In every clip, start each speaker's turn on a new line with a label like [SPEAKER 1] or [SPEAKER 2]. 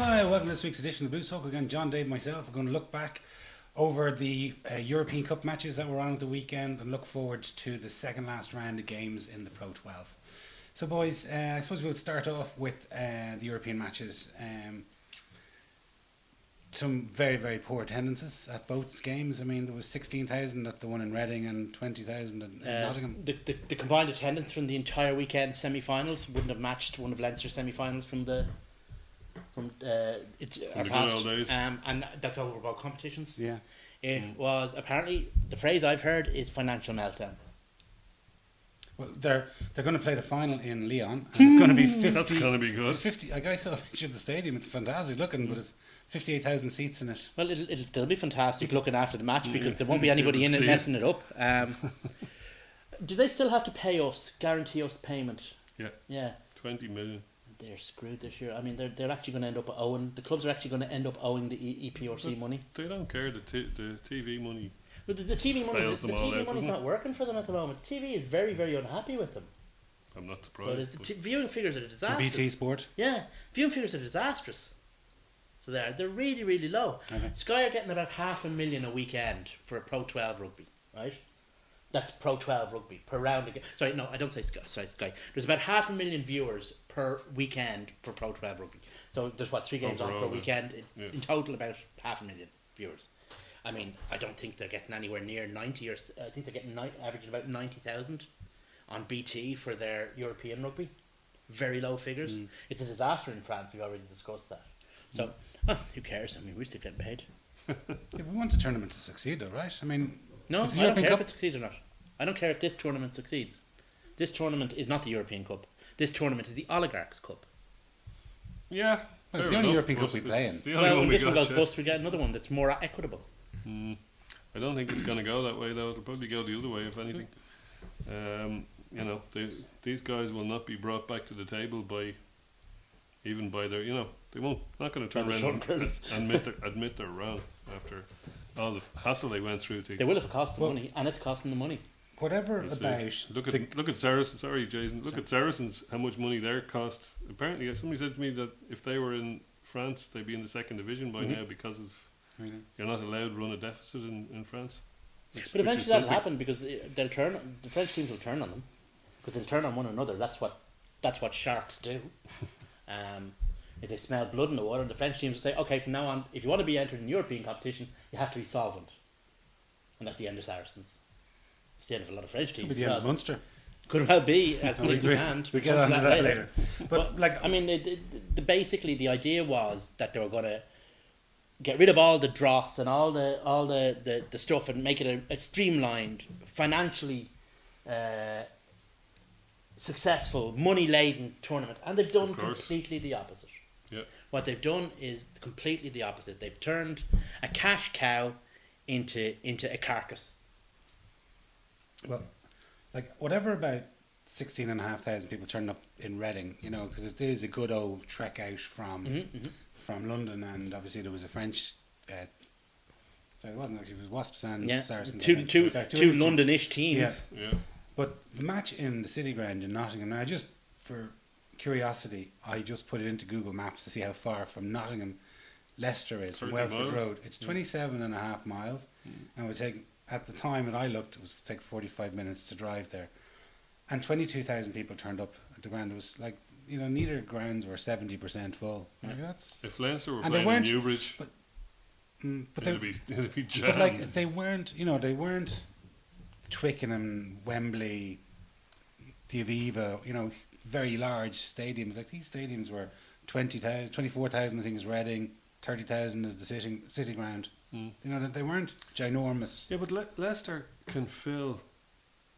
[SPEAKER 1] Hi, welcome to this week's edition of Blue Talk. Again, John, Dave, myself. We're going to look back over the European Cup matches that were on at the weekend and look forward to the second last round of games in the Pro 12. So, boys, I suppose we'll start off with the European matches. Some very, very poor attendances at both games. I mean, there was 16,000 at the one in Reading and 20,000 in Nottingham.
[SPEAKER 2] The combined attendance from the entire weekend semi-finals wouldn't have matched one of Leinster's semi-finals from the
[SPEAKER 3] good old days.
[SPEAKER 2] And that's over about competitions.
[SPEAKER 1] Yeah.
[SPEAKER 2] It was apparently, the phrase I've heard is financial meltdown.
[SPEAKER 1] Well, they're going to play the final in Lyon. And it's going to be 50.
[SPEAKER 3] That's going to be good.
[SPEAKER 1] 50. Like I saw a picture of the stadium. It's fantastic looking, but it's 58,000 seats in it.
[SPEAKER 2] Well, it'll still be fantastic looking after the match because there won't be anybody in it messing it up. Do they still have to guarantee us payment? Yeah.
[SPEAKER 3] 20 million.
[SPEAKER 2] They're screwed this year. I mean, they're actually going to end up owing. The clubs are actually going to end up owing the EPRC money.
[SPEAKER 3] They don't care. The TV money.
[SPEAKER 2] But the TV money,
[SPEAKER 3] bails them all out,
[SPEAKER 2] money's not working for them at the moment. TV is very, very unhappy with them.
[SPEAKER 3] I'm not
[SPEAKER 2] So
[SPEAKER 3] surprised.
[SPEAKER 2] the viewing figures are disastrous.
[SPEAKER 1] BT Sport.
[SPEAKER 2] Yeah, viewing figures are disastrous. So they're really, really low.
[SPEAKER 1] Okay.
[SPEAKER 2] Sky are getting about 500,000 a weekend for a Pro 12 rugby, right? That's Pro 12 rugby per round. Sorry, no, I don't say Sky. Sorry, Sky. There's about 500,000 viewers per weekend for Pro 12 rugby. So there's 3 games
[SPEAKER 3] Overall,
[SPEAKER 2] on per weekend.
[SPEAKER 3] yeah.
[SPEAKER 2] In total, about 500,000 viewers. I mean, I don't think they're getting anywhere near 90, or I think they're getting averaging about 90,000 on BT for their European rugby. Very low figures. It's a disaster in France. We've already discussed that. So, who cares? I mean, we're still getting paid.
[SPEAKER 1] Yeah, we want the tournament to succeed, though, right? I mean,
[SPEAKER 2] No, I
[SPEAKER 1] it's the
[SPEAKER 2] don't
[SPEAKER 1] European
[SPEAKER 2] care
[SPEAKER 1] Cup.
[SPEAKER 2] if it succeeds or not. I don't care if this tournament succeeds. This tournament is not the European Cup. This tournament is the Oligarchs Cup.
[SPEAKER 3] Yeah.
[SPEAKER 1] Well, it's
[SPEAKER 3] fair
[SPEAKER 1] the only
[SPEAKER 3] enough,
[SPEAKER 1] European
[SPEAKER 3] but
[SPEAKER 1] Cup we
[SPEAKER 3] it's
[SPEAKER 1] play in.
[SPEAKER 3] the only
[SPEAKER 2] Well,
[SPEAKER 3] one
[SPEAKER 2] when
[SPEAKER 3] we
[SPEAKER 2] this one
[SPEAKER 3] got,
[SPEAKER 2] goes
[SPEAKER 3] yeah.
[SPEAKER 2] bust, we get another one that's more equitable.
[SPEAKER 3] I don't think it's going to go that way, though. It'll probably go the other way, if anything. These guys will not be brought back to the table by their, they won't. Not going to turn
[SPEAKER 2] By the
[SPEAKER 3] around
[SPEAKER 2] Shunkers.
[SPEAKER 3] and admit they're wrong after all the hassle they went through to.
[SPEAKER 2] They will if it costs them
[SPEAKER 1] Well-
[SPEAKER 2] money, and it's costing them money.
[SPEAKER 1] Whatever
[SPEAKER 3] It's,
[SPEAKER 1] about
[SPEAKER 3] look at Saracens. Sorry, Jason. Look at Saracens. How much money their cost? Apparently, somebody said to me that if they were in France, they'd be in the second division by now because of you're not allowed to run a deficit in France.
[SPEAKER 2] But eventually that'll happen because the French teams will turn on them because they'll turn on one another. That's what sharks do. If they smell blood in the water, the French teams will say, okay, from now on, if you want to be entered in European competition, you have to be solvent. And that's the end of Saracens. It's the end of a lot of French teams.
[SPEAKER 1] could be the end of Munster.
[SPEAKER 2] Could well be, as things
[SPEAKER 1] We
[SPEAKER 2] stand.
[SPEAKER 1] we get on to that later. But like,
[SPEAKER 2] I mean, basically the idea was that they were going to get rid of all the dross and all the stuff and make it a streamlined, financially successful, money-laden tournament. And they've done
[SPEAKER 3] Of course.
[SPEAKER 2] completely the opposite.
[SPEAKER 3] Yeah.
[SPEAKER 2] What they've done is completely the opposite. They've turned a cash cow into a carcass.
[SPEAKER 1] well, like whatever about 16,500 people turning up in Reading, because it is a good old trek out from London, and obviously there was a French. Sorry, it wasn't actually. It was Wasps and Saracens. I think.
[SPEAKER 2] Two
[SPEAKER 1] Sorry,
[SPEAKER 2] Londonish teams.
[SPEAKER 1] Yeah.
[SPEAKER 3] Yeah.
[SPEAKER 1] But the match in the City Ground in Nottingham, now just for curiosity, I just put it into Google Maps to see how far from Nottingham Leicester is, from
[SPEAKER 3] 30
[SPEAKER 1] Welford
[SPEAKER 3] miles.
[SPEAKER 1] Road. It's 27 and a half miles, and it would take, at the time that I looked, it would take 45 minutes to drive there. And 22,000 people turned up at the ground. It was like, neither grounds were 70% full. Like, that's...
[SPEAKER 3] If Leinster were
[SPEAKER 1] And they
[SPEAKER 3] playing in
[SPEAKER 1] weren't-
[SPEAKER 3] Newbridge,
[SPEAKER 1] but
[SPEAKER 3] it'd be jammed.
[SPEAKER 1] But like they weren't Twickenham, Wembley, the Aviva, very large stadiums. Like these stadiums were 20,000, 24,000 I think is Reading, 30,000 is the City Ground. They weren't ginormous.
[SPEAKER 3] Yeah, but Leicester can fill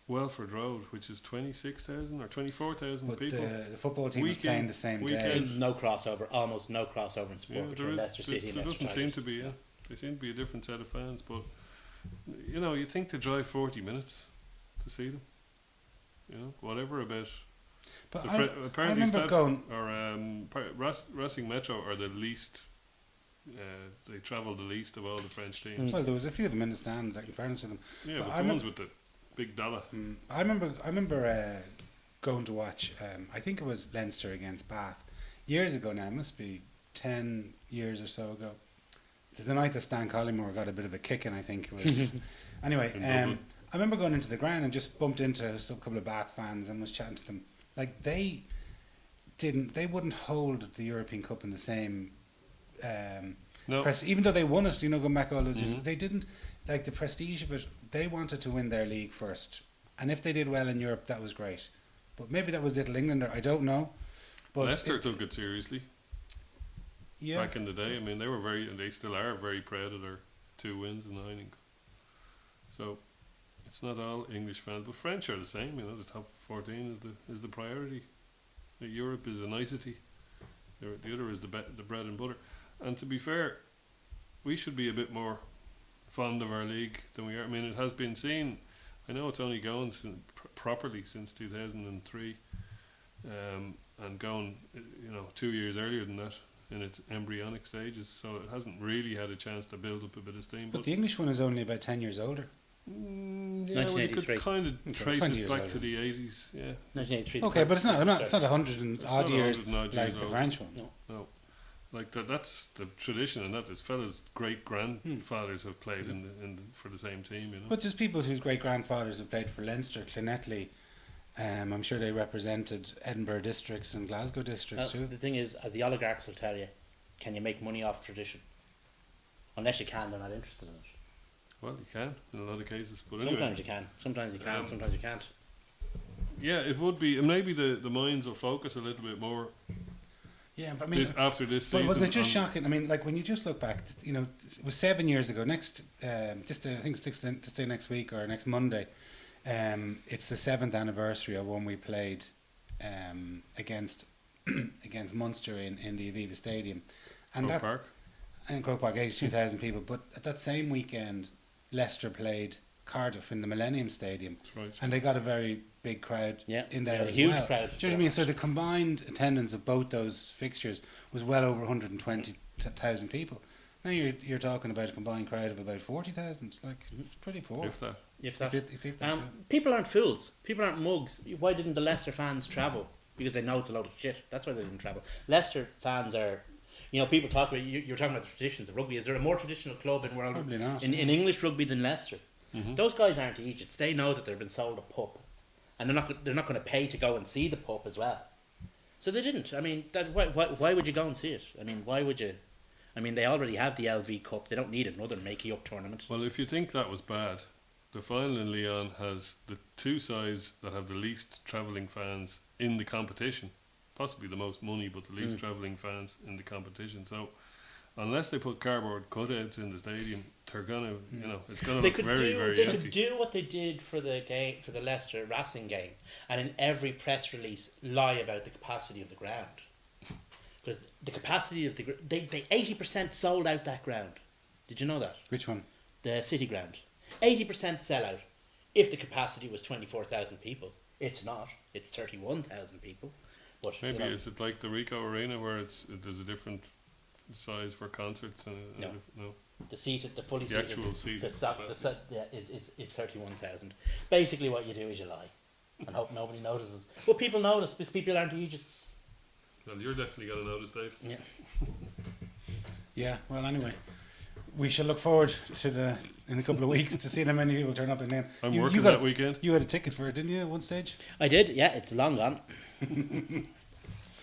[SPEAKER 3] Welford Road, which is 26,000 or 24,000
[SPEAKER 1] But
[SPEAKER 3] people.
[SPEAKER 1] the football team was playing the same day.
[SPEAKER 2] No crossover, almost no crossover in sport
[SPEAKER 3] Yeah,
[SPEAKER 2] between Leicester City and
[SPEAKER 3] there
[SPEAKER 2] Leicester
[SPEAKER 3] doesn't seem
[SPEAKER 2] Tigers.
[SPEAKER 3] to be. They seem to be a different set of fans, but you think to drive 40 minutes to see them. Whatever about.
[SPEAKER 1] But
[SPEAKER 3] Apparently,
[SPEAKER 1] remember going.
[SPEAKER 3] Racing Metro are the least. They travel the least of all the French teams.
[SPEAKER 1] Well, there was a few of them in the stands. Like, in fairness to them.
[SPEAKER 3] Yeah,
[SPEAKER 1] But
[SPEAKER 3] but
[SPEAKER 1] I
[SPEAKER 3] the ones with the big dollar.
[SPEAKER 1] I remember going to watch. I think it was Leinster against Bath years ago now. It must be 10 years or so ago. The night that Stan Collymore got a bit of a kicking, I think. Was anyway,
[SPEAKER 3] In Dublin.
[SPEAKER 1] I remember going into the ground and just bumped into a couple of Bath fans and was chatting to them. Like, they wouldn't hold the European Cup in the same
[SPEAKER 3] No.
[SPEAKER 1] even though they won it, going back all those years,
[SPEAKER 3] Mhm.
[SPEAKER 1] they didn't, like, the prestige of it. They wanted to win their league first, and if they did well in Europe, that was great. But maybe that was Little Englander, I don't know. But
[SPEAKER 3] Leicester took it seriously
[SPEAKER 1] yeah,
[SPEAKER 3] back in the day. I mean, they still are very proud of their 2 wins in the Heineken Cup. So it's not all English fans, but French are the same. The top 14 is the priority. Europe is a nicety. The other is the bread and butter. And to be fair, we should be a bit more fond of our league than we are. I mean, it has been seen. I know it's only going properly since 2003, and going 2 years earlier than that in its embryonic stages. So it hasn't really had a chance to build up a bit of steam.
[SPEAKER 1] but the English one is only about 10 years older.
[SPEAKER 3] Yeah, well, you could
[SPEAKER 2] 1983.
[SPEAKER 3] kind of
[SPEAKER 1] Okay,
[SPEAKER 3] trace
[SPEAKER 1] 20
[SPEAKER 3] it
[SPEAKER 1] years
[SPEAKER 3] back
[SPEAKER 1] older.
[SPEAKER 3] to the 80s. Yeah.
[SPEAKER 2] 1983.
[SPEAKER 1] Okay, but it's not. It's not 100 and
[SPEAKER 3] It's
[SPEAKER 1] odd
[SPEAKER 3] not
[SPEAKER 1] years
[SPEAKER 3] 100 and odd
[SPEAKER 1] like
[SPEAKER 3] years
[SPEAKER 1] the
[SPEAKER 3] old.
[SPEAKER 1] French one.
[SPEAKER 2] No.
[SPEAKER 3] Like that's the tradition, and that his fellas' great grandfathers have played for the same team.
[SPEAKER 1] But there's people whose great grandfathers have played for Leinster, Clonettley. I'm sure they represented Edinburgh districts and Glasgow districts too.
[SPEAKER 2] The thing is, as the oligarchs will tell you, can you make money off tradition? Unless you can, they're not interested in it.
[SPEAKER 3] Well, you can in a lot of cases, but
[SPEAKER 2] Sometimes
[SPEAKER 3] anyway,
[SPEAKER 2] you can. Sometimes you can.
[SPEAKER 3] Um,
[SPEAKER 2] Sometimes you can't.
[SPEAKER 3] yeah, it would be. And maybe the minds will focus a little bit more
[SPEAKER 1] Yeah, but I mean,
[SPEAKER 3] after this
[SPEAKER 1] but
[SPEAKER 3] season.
[SPEAKER 1] wasn't it just
[SPEAKER 3] on-
[SPEAKER 1] shocking? I mean, like when you just look back, it was 7 years ago. I think it's this day next week or next Monday. It's the 7th anniversary of when we played against Munster in the Aviva Stadium, and
[SPEAKER 3] Croke
[SPEAKER 1] that
[SPEAKER 3] Park.
[SPEAKER 1] in Croke Park, 82,000 people. But at that same weekend, Leicester played Cardiff in the Millennium Stadium,
[SPEAKER 3] That's right.
[SPEAKER 1] and they got a very big crowd
[SPEAKER 2] Yeah,
[SPEAKER 1] in
[SPEAKER 2] they
[SPEAKER 1] there
[SPEAKER 2] had a
[SPEAKER 1] as
[SPEAKER 2] huge
[SPEAKER 1] well.
[SPEAKER 2] crowd.
[SPEAKER 1] Do you know what I mean? So the combined attendance of both those fixtures was well over 120,000 people. Now you're talking about a combined crowd of about 40,000. Like, it's pretty poor.
[SPEAKER 3] If that.
[SPEAKER 2] If that.
[SPEAKER 1] If that, yeah.
[SPEAKER 2] People aren't fools. People aren't mugs. Why didn't the Leicester fans travel? Because they know it's a load of shit. That's why they didn't travel. Leicester fans are, people talk about, you're talking about the traditions of rugby. Is there a more traditional club in world
[SPEAKER 1] Probably not.
[SPEAKER 2] in English rugby than Leicester?
[SPEAKER 3] Mhm.
[SPEAKER 2] Those guys aren't Egypts. They know that they've been sold a pup, and they're not going to pay to go and see the pup as well. So they didn't. I mean, why would you go and see it? I mean, why would you? I mean, they already have the LV Cup. They don't need another make-up tournament.
[SPEAKER 3] Well, if you think that was bad, the final in Lyon has the 2 sides that have the least travelling fans in the competition. Possibly the most money, but the least travelling fans in the competition. So, unless they put cardboard cutouts in the stadium, they're gonna, it's gonna
[SPEAKER 2] They
[SPEAKER 3] look
[SPEAKER 2] could
[SPEAKER 3] very,
[SPEAKER 2] do.
[SPEAKER 3] very
[SPEAKER 2] They
[SPEAKER 3] empty.
[SPEAKER 2] could do what they did for the game, for the Leicester Racing game, and in every press release lie about the capacity of the ground, because the capacity of they 80% sold out that ground. Did you know that?
[SPEAKER 1] Which one?
[SPEAKER 2] The City ground, 80% sellout. If the capacity was 24,000 people, it's not. It's 31,000 people. But
[SPEAKER 3] Maybe is it like the Rico Arena where there's a different size for concerts and
[SPEAKER 2] No.
[SPEAKER 3] no.
[SPEAKER 2] the seated, the fully
[SPEAKER 3] The
[SPEAKER 2] seated,
[SPEAKER 3] actual seat
[SPEAKER 2] is 31,000. Basically, what you do is you lie and hope nobody notices. But people notice because people aren't Egypts.
[SPEAKER 3] Well, you're definitely gonna notice, Dave.
[SPEAKER 2] Yeah.
[SPEAKER 1] Yeah. Well, anyway, we shall look forward to in a couple of weeks to see how many people turn up in there.
[SPEAKER 3] I'm
[SPEAKER 1] You
[SPEAKER 3] working
[SPEAKER 1] got
[SPEAKER 3] that
[SPEAKER 1] a-
[SPEAKER 3] weekend.
[SPEAKER 1] You had a ticket for it, didn't you? At one stage.
[SPEAKER 2] I did. Yeah, it's long gone.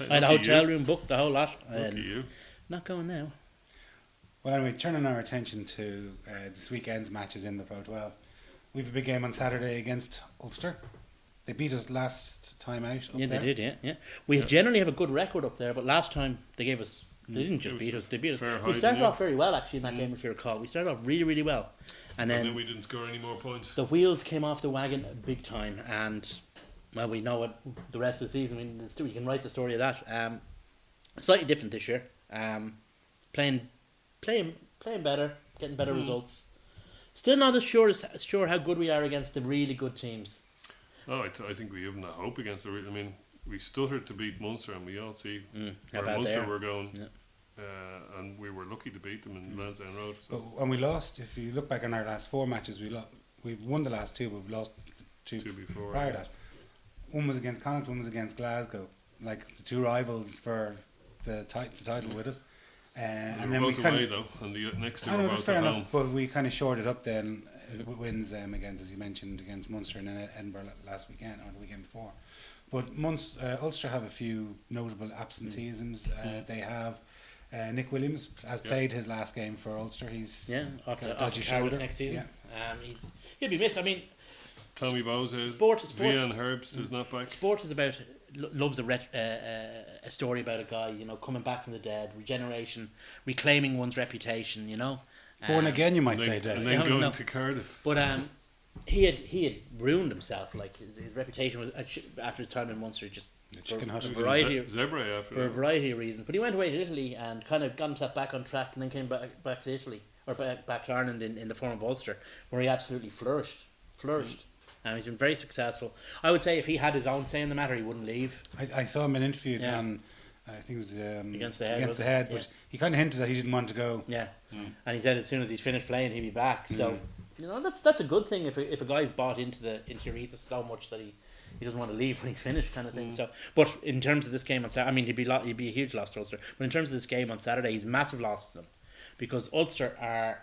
[SPEAKER 2] I had a hotel room booked, the whole lot.
[SPEAKER 3] Lucky you.
[SPEAKER 2] Not going now.
[SPEAKER 1] Well, anyway, turning our attention to this weekend's matches in the Pro 12. We have a big game on Saturday against Ulster. They beat us last time out.
[SPEAKER 2] Yeah,
[SPEAKER 1] there.
[SPEAKER 2] they did. Yeah. We generally have a good record up there, but last time they gave us. They didn't
[SPEAKER 3] It
[SPEAKER 2] just
[SPEAKER 3] was
[SPEAKER 2] beat us. They beat
[SPEAKER 3] fair
[SPEAKER 2] us. We
[SPEAKER 3] hiding,
[SPEAKER 2] started
[SPEAKER 3] yeah.
[SPEAKER 2] off very well actually in that game, if you recall. We started off really, really well, and
[SPEAKER 3] And
[SPEAKER 2] then
[SPEAKER 3] we didn't score any more points.
[SPEAKER 2] the wheels came off the wagon big time, and well, we know what the rest of the season. I mean, you can write the story of that. Slightly different this year. Playing better, getting better results. Still not as sure how good we are against the really good teams.
[SPEAKER 3] Oh, I think we haven't a hope against the. I mean, we stuttered to beat Munster, and we all see
[SPEAKER 2] How
[SPEAKER 3] where
[SPEAKER 2] bad they
[SPEAKER 3] Munster
[SPEAKER 2] are.
[SPEAKER 3] were going.
[SPEAKER 2] Yeah.
[SPEAKER 3] And we were lucky to beat them in Lansdowne Road. So
[SPEAKER 1] But when we lost, if you look back on our last 4 matches, we've won the last 2, but we've lost 2
[SPEAKER 3] two before.
[SPEAKER 1] prior to that. One was against Connacht, one was against Glasgow, like the 2 rivals for the title with us. And
[SPEAKER 3] They
[SPEAKER 1] then
[SPEAKER 3] were
[SPEAKER 1] we
[SPEAKER 3] both
[SPEAKER 1] kind
[SPEAKER 3] away
[SPEAKER 1] of,
[SPEAKER 3] though, and the next two
[SPEAKER 1] I
[SPEAKER 3] were
[SPEAKER 1] know that's
[SPEAKER 3] both
[SPEAKER 1] fair
[SPEAKER 3] at
[SPEAKER 1] enough,
[SPEAKER 3] home.
[SPEAKER 1] but we kind of shored it up then with wins against, as you mentioned, against Munster and then Edinburgh last weekend or the weekend before. But Ulster have a few notable absenteeisms. They have Nick Williams has played his last game for Ulster. He's
[SPEAKER 2] off
[SPEAKER 1] got a
[SPEAKER 2] to
[SPEAKER 1] dodgy
[SPEAKER 2] Cardiff
[SPEAKER 1] shoulder
[SPEAKER 2] next season.
[SPEAKER 1] Yeah.
[SPEAKER 2] He'll be missed. I mean,
[SPEAKER 3] Tommy Bowes out.
[SPEAKER 2] Sport.
[SPEAKER 3] Vian Herbst is not back.
[SPEAKER 2] Sport is about loves a story about a guy, you know, coming back from the dead, regeneration, reclaiming one's reputation, you know.
[SPEAKER 1] Born again, you might
[SPEAKER 3] And
[SPEAKER 1] say,
[SPEAKER 3] then, and
[SPEAKER 1] Dave.
[SPEAKER 3] then going
[SPEAKER 2] No.
[SPEAKER 3] to Cardiff.
[SPEAKER 2] But he had ruined himself. Like his reputation was after his time in Munster, just
[SPEAKER 1] Chicken Hut.
[SPEAKER 2] a variety
[SPEAKER 3] Zebre after
[SPEAKER 2] for a
[SPEAKER 3] that.
[SPEAKER 2] variety of reasons. But he went away to Italy and kind of got himself back on track, and then came back to Italy or back to Ireland in the form of Ulster, where he absolutely flourished. And he's been very successful. I would say if he had his own say in the matter, he wouldn't leave.
[SPEAKER 1] I saw him in an interview
[SPEAKER 2] Yeah.
[SPEAKER 1] on, I think it was
[SPEAKER 2] Against the Head,
[SPEAKER 1] Against
[SPEAKER 2] wasn't
[SPEAKER 1] the
[SPEAKER 2] it?
[SPEAKER 1] Head,
[SPEAKER 2] Yeah.
[SPEAKER 1] but he kind of hinted that he didn't want to go.
[SPEAKER 2] Yeah, and he said as soon as he's finished playing, he'll be back. So you know that's a good thing if a guy's bought into your ethos so much that he doesn't want to leave when he's finished, kind of thing. So, but in terms of this game on Saturday, I mean, he'd be a huge loss to Ulster. But in terms of this game on Saturday, he's a massive loss to them because Ulster are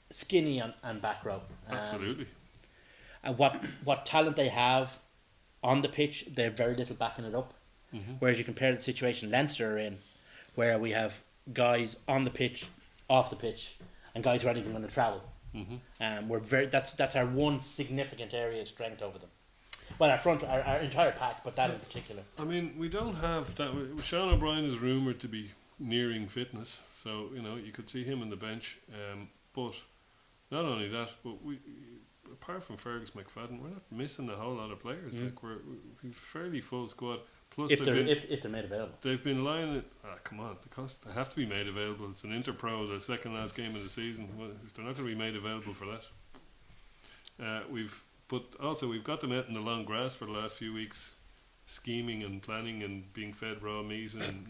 [SPEAKER 2] skinny and back row.
[SPEAKER 3] Absolutely.
[SPEAKER 2] And what talent they have on the pitch, they have very little backing it up. Whereas you compare the situation Leinster are in, where we have guys on the pitch, off the pitch, and guys who aren't even going to travel. That's our one significant area of strength over them. Well, our entire pack, but that in particular.
[SPEAKER 3] I mean, we don't have that. Sean O'Brien is rumoured to be nearing fitness, so you know you could see him on the bench. But not only that, but we, apart from Fergus McFadden, we're not missing a whole lot of players. Like we've fairly full squad. Plus,
[SPEAKER 2] If they're made available.
[SPEAKER 3] they've been lying. Come on, they have to be made available. It's an Interpro, the second last game of the season. Well, if they're not going to be made available for that, But also, we've got them out in the long grass for the last few weeks, scheming and planning and being fed raw meat and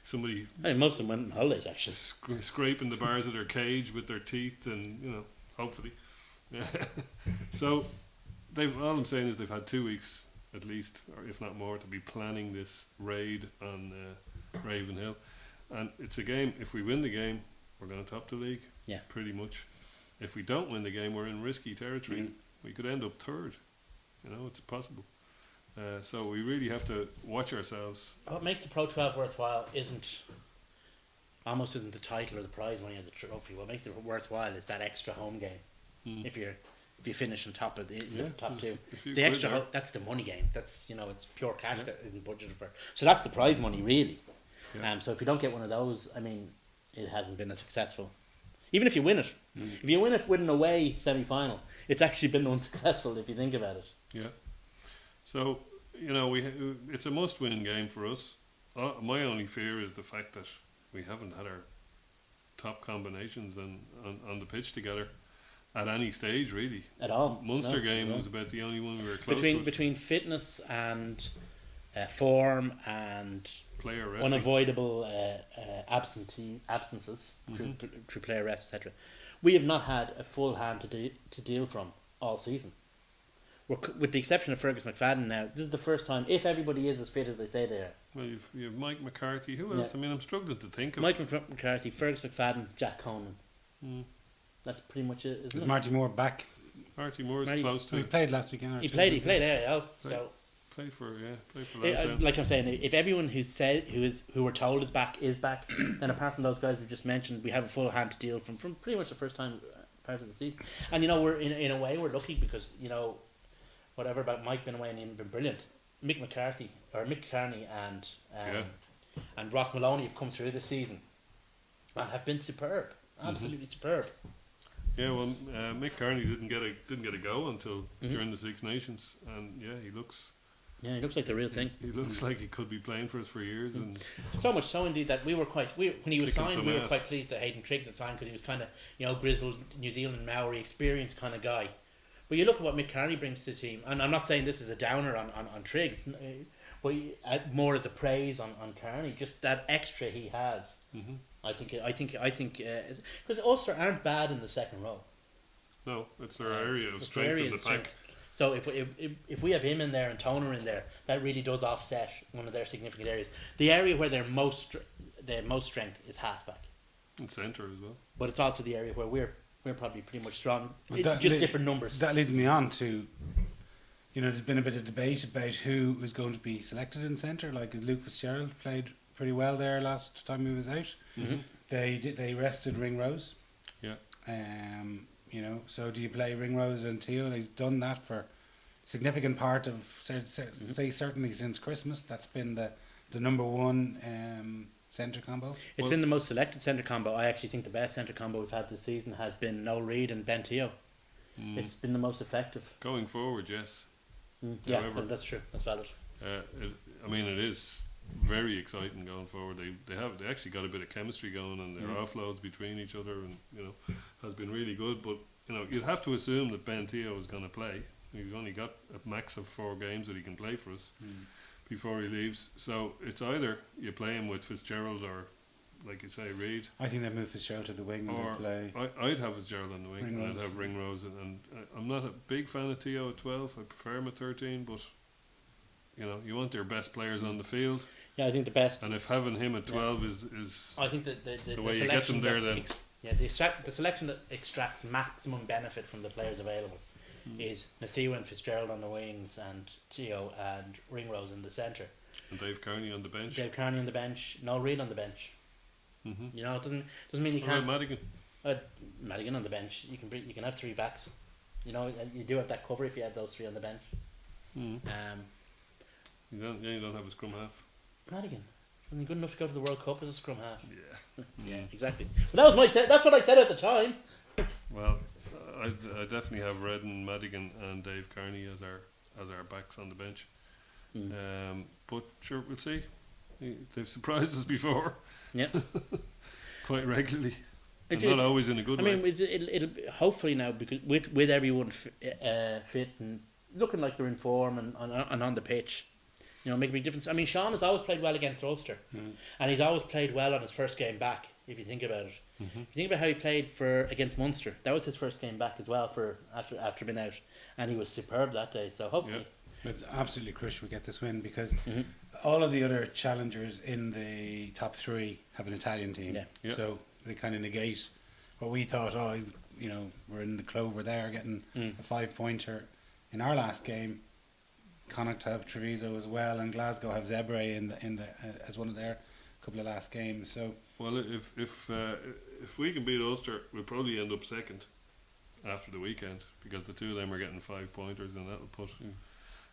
[SPEAKER 3] somebody
[SPEAKER 2] I mean, most of them went on holidays, actually.
[SPEAKER 3] scraping the bars of their cage with their teeth and, you know, hopefully. So, all I'm saying is they've had 2 weeks at least, or if not more, to be planning this raid on Ravenhill. And it's a game, if we win the game, we're going to top the league.
[SPEAKER 2] Yeah.
[SPEAKER 3] Pretty much. If we don't win the game, we're in risky territory. We could end up third. You know, it's possible. So we really have to watch ourselves.
[SPEAKER 2] What makes the Pro 12 worthwhile isn't the title or the prize money or the trophy. What makes it worthwhile is that extra home game. If you finish on top of the top two, the extra that's the money game. That's it's pure cash that isn't budgeted for. So that's the prize money really.
[SPEAKER 3] Yeah.
[SPEAKER 2] So if you don't get one of those, I mean, it hasn't been as successful. Even if you win it, if you win it with an away semi-final, it's actually been unsuccessful if you think about it.
[SPEAKER 3] Yeah. So it's a must-win game for us. My only fear is the fact that we haven't had our top combinations on the pitch together at any stage, really.
[SPEAKER 2] At all.
[SPEAKER 3] Munster
[SPEAKER 2] No,
[SPEAKER 3] game
[SPEAKER 2] no.
[SPEAKER 3] was about the only one we were close to.
[SPEAKER 2] Between fitness and form and
[SPEAKER 3] Player resting.
[SPEAKER 2] unavoidable absences through player rest, etc. We have not had a full hand to deal from all season. With the exception of Fergus McFadden now, this is the first time, if everybody is as fit as they say they are.
[SPEAKER 3] Well, you've Mike McCarthy. Who else?
[SPEAKER 2] Yeah.
[SPEAKER 3] I mean, I'm struggling to think of.
[SPEAKER 2] Mike McCarthy, Fergus McFadden, Jack Conan. That's pretty much it, isn't
[SPEAKER 1] Is
[SPEAKER 2] it?
[SPEAKER 1] Marty Moore back?
[SPEAKER 3] Marty Moore's
[SPEAKER 2] Marty-
[SPEAKER 3] close
[SPEAKER 1] He
[SPEAKER 3] to.
[SPEAKER 1] played last weekend.
[SPEAKER 2] He played AL, so...
[SPEAKER 3] Played for Lansdowne.
[SPEAKER 2] Like I'm saying, if everyone who we're told is back, then apart from those guys we just mentioned, we have a full hand to deal from pretty much the first time part of the season. And we're in a way we're lucky because whatever about Mike being away and he's been brilliant. Mick Carney and Ross Maloney have come through this season and have been superb, absolutely superb.
[SPEAKER 3] Yeah, well, Mick Carney didn't get a go until during the Six Nations, and he looks
[SPEAKER 2] Yeah, he looks like the real thing.
[SPEAKER 3] He looks like he could be playing for us for years, and
[SPEAKER 2] So much so indeed that when he was
[SPEAKER 3] Kicking
[SPEAKER 2] signed,
[SPEAKER 3] some
[SPEAKER 2] we were
[SPEAKER 3] ass.
[SPEAKER 2] quite pleased that Hayden Triggs had signed because he was kind of grizzled New Zealand Maori experienced kind of guy. But you look at what Mick Carney brings to the team, and I'm not saying this is a downer on Triggs, but more as a praise on Carney, just that extra he has. I think because Ulster aren't bad in the second row.
[SPEAKER 3] no, it's their area of
[SPEAKER 2] It's
[SPEAKER 3] strength
[SPEAKER 2] area
[SPEAKER 3] in the
[SPEAKER 2] of
[SPEAKER 3] pack.
[SPEAKER 2] So if we have him in there and Toner in there, that really does offset one of their significant areas. The area where they're the most strength is halfback,
[SPEAKER 3] And centre as well.
[SPEAKER 2] but it's also the area where we're probably pretty much strong.
[SPEAKER 1] Well,
[SPEAKER 2] Just different numbers.
[SPEAKER 1] That leads me on to, there's been a bit of debate about who is going to be selected in centre. Like, Luke Fitzgerald played pretty well there last time he was out.
[SPEAKER 2] Mm-hmm.
[SPEAKER 1] They rested Ringrose.
[SPEAKER 3] Yeah.
[SPEAKER 1] So do you play Ringrose and Teal? He's done that for significant part of, say certainly since Christmas. That's been the number one centre combo.
[SPEAKER 2] It's been the most selected centre combo. I actually think the best centre combo we've had this season has been Noel Reid and Ben Teo. It's been the most effective.
[SPEAKER 3] Going forward, yes.
[SPEAKER 2] Yeah,
[SPEAKER 3] However,
[SPEAKER 2] that's true. That's valid.
[SPEAKER 3] It is very exciting going forward. They actually got a bit of chemistry going, and their offloads between each other, and has been really good. But you'd have to assume that Ben Teo is going to play. He's only got a max of 4 games that he can play for us before he leaves. So it's either you play him with Fitzgerald or, like you say, Reid.
[SPEAKER 1] I think they move Fitzgerald to the wing and
[SPEAKER 3] Or
[SPEAKER 1] they play.
[SPEAKER 3] I'd have Fitzgerald on the wing, and I'd
[SPEAKER 1] Ringrose.
[SPEAKER 3] have Ringrose, and I'm not a big fan of Teo at 12. I prefer him at 13, but you want your best players on the field,
[SPEAKER 2] Yeah, I think the best.
[SPEAKER 3] and if having him at 12 is
[SPEAKER 2] I think that the
[SPEAKER 3] way you get them
[SPEAKER 2] selection
[SPEAKER 3] there,
[SPEAKER 2] that
[SPEAKER 3] then
[SPEAKER 2] the selection that extracts maximum benefit from the players available is Nasiwa and Fitzgerald on the wings, and Teo and Ringrose in the centre.
[SPEAKER 3] and Dave Kearney on the bench.
[SPEAKER 2] Dave Kearney on the bench, Noel Reid on the bench.
[SPEAKER 3] Mm-hmm.
[SPEAKER 2] It doesn't mean you
[SPEAKER 3] What about
[SPEAKER 2] can't.
[SPEAKER 3] Madigan?
[SPEAKER 2] Madigan on the bench. You can have 3 backs. You do have that cover if you have those 3 on the bench.
[SPEAKER 3] Mm-hmm. You don't have a scrum half.
[SPEAKER 2] Madigan, isn't he good enough to go to the World Cup as a scrum half?
[SPEAKER 3] Yeah.
[SPEAKER 2] Yeah, exactly. But that was that's what I said at the time.
[SPEAKER 3] Well, I definitely have Redden, Madigan, and Dave Kearney as our backs on the bench. But sure, we'll see. They've surprised us before.
[SPEAKER 2] Yeah.
[SPEAKER 3] Quite regularly.
[SPEAKER 2] It's
[SPEAKER 3] not always in a good way.
[SPEAKER 2] It'll hopefully now, because with everyone fit and looking like they're in form and on the pitch, make a big difference. I mean, Sean has always played well against Ulster, and he's always played well on his first game back. If you think about it, if you think about how he played against Munster, that was his first game back as well after being out, and he was superb that day. So hopefully,
[SPEAKER 1] It's absolutely crucial we get this win, because all of the other challengers in the top 3 have an Italian team.
[SPEAKER 3] Yeah.
[SPEAKER 1] So they kind of negate what we thought. We're in the clover there, getting a 5-pointer. In our last game, Connacht have Treviso as well, and Glasgow have Zebre in the as one of their couple of last games. So
[SPEAKER 3] Well, if we can beat Ulster, we'll probably end up second after the weekend, because the 2 of them are getting 5-pointers, and that'll put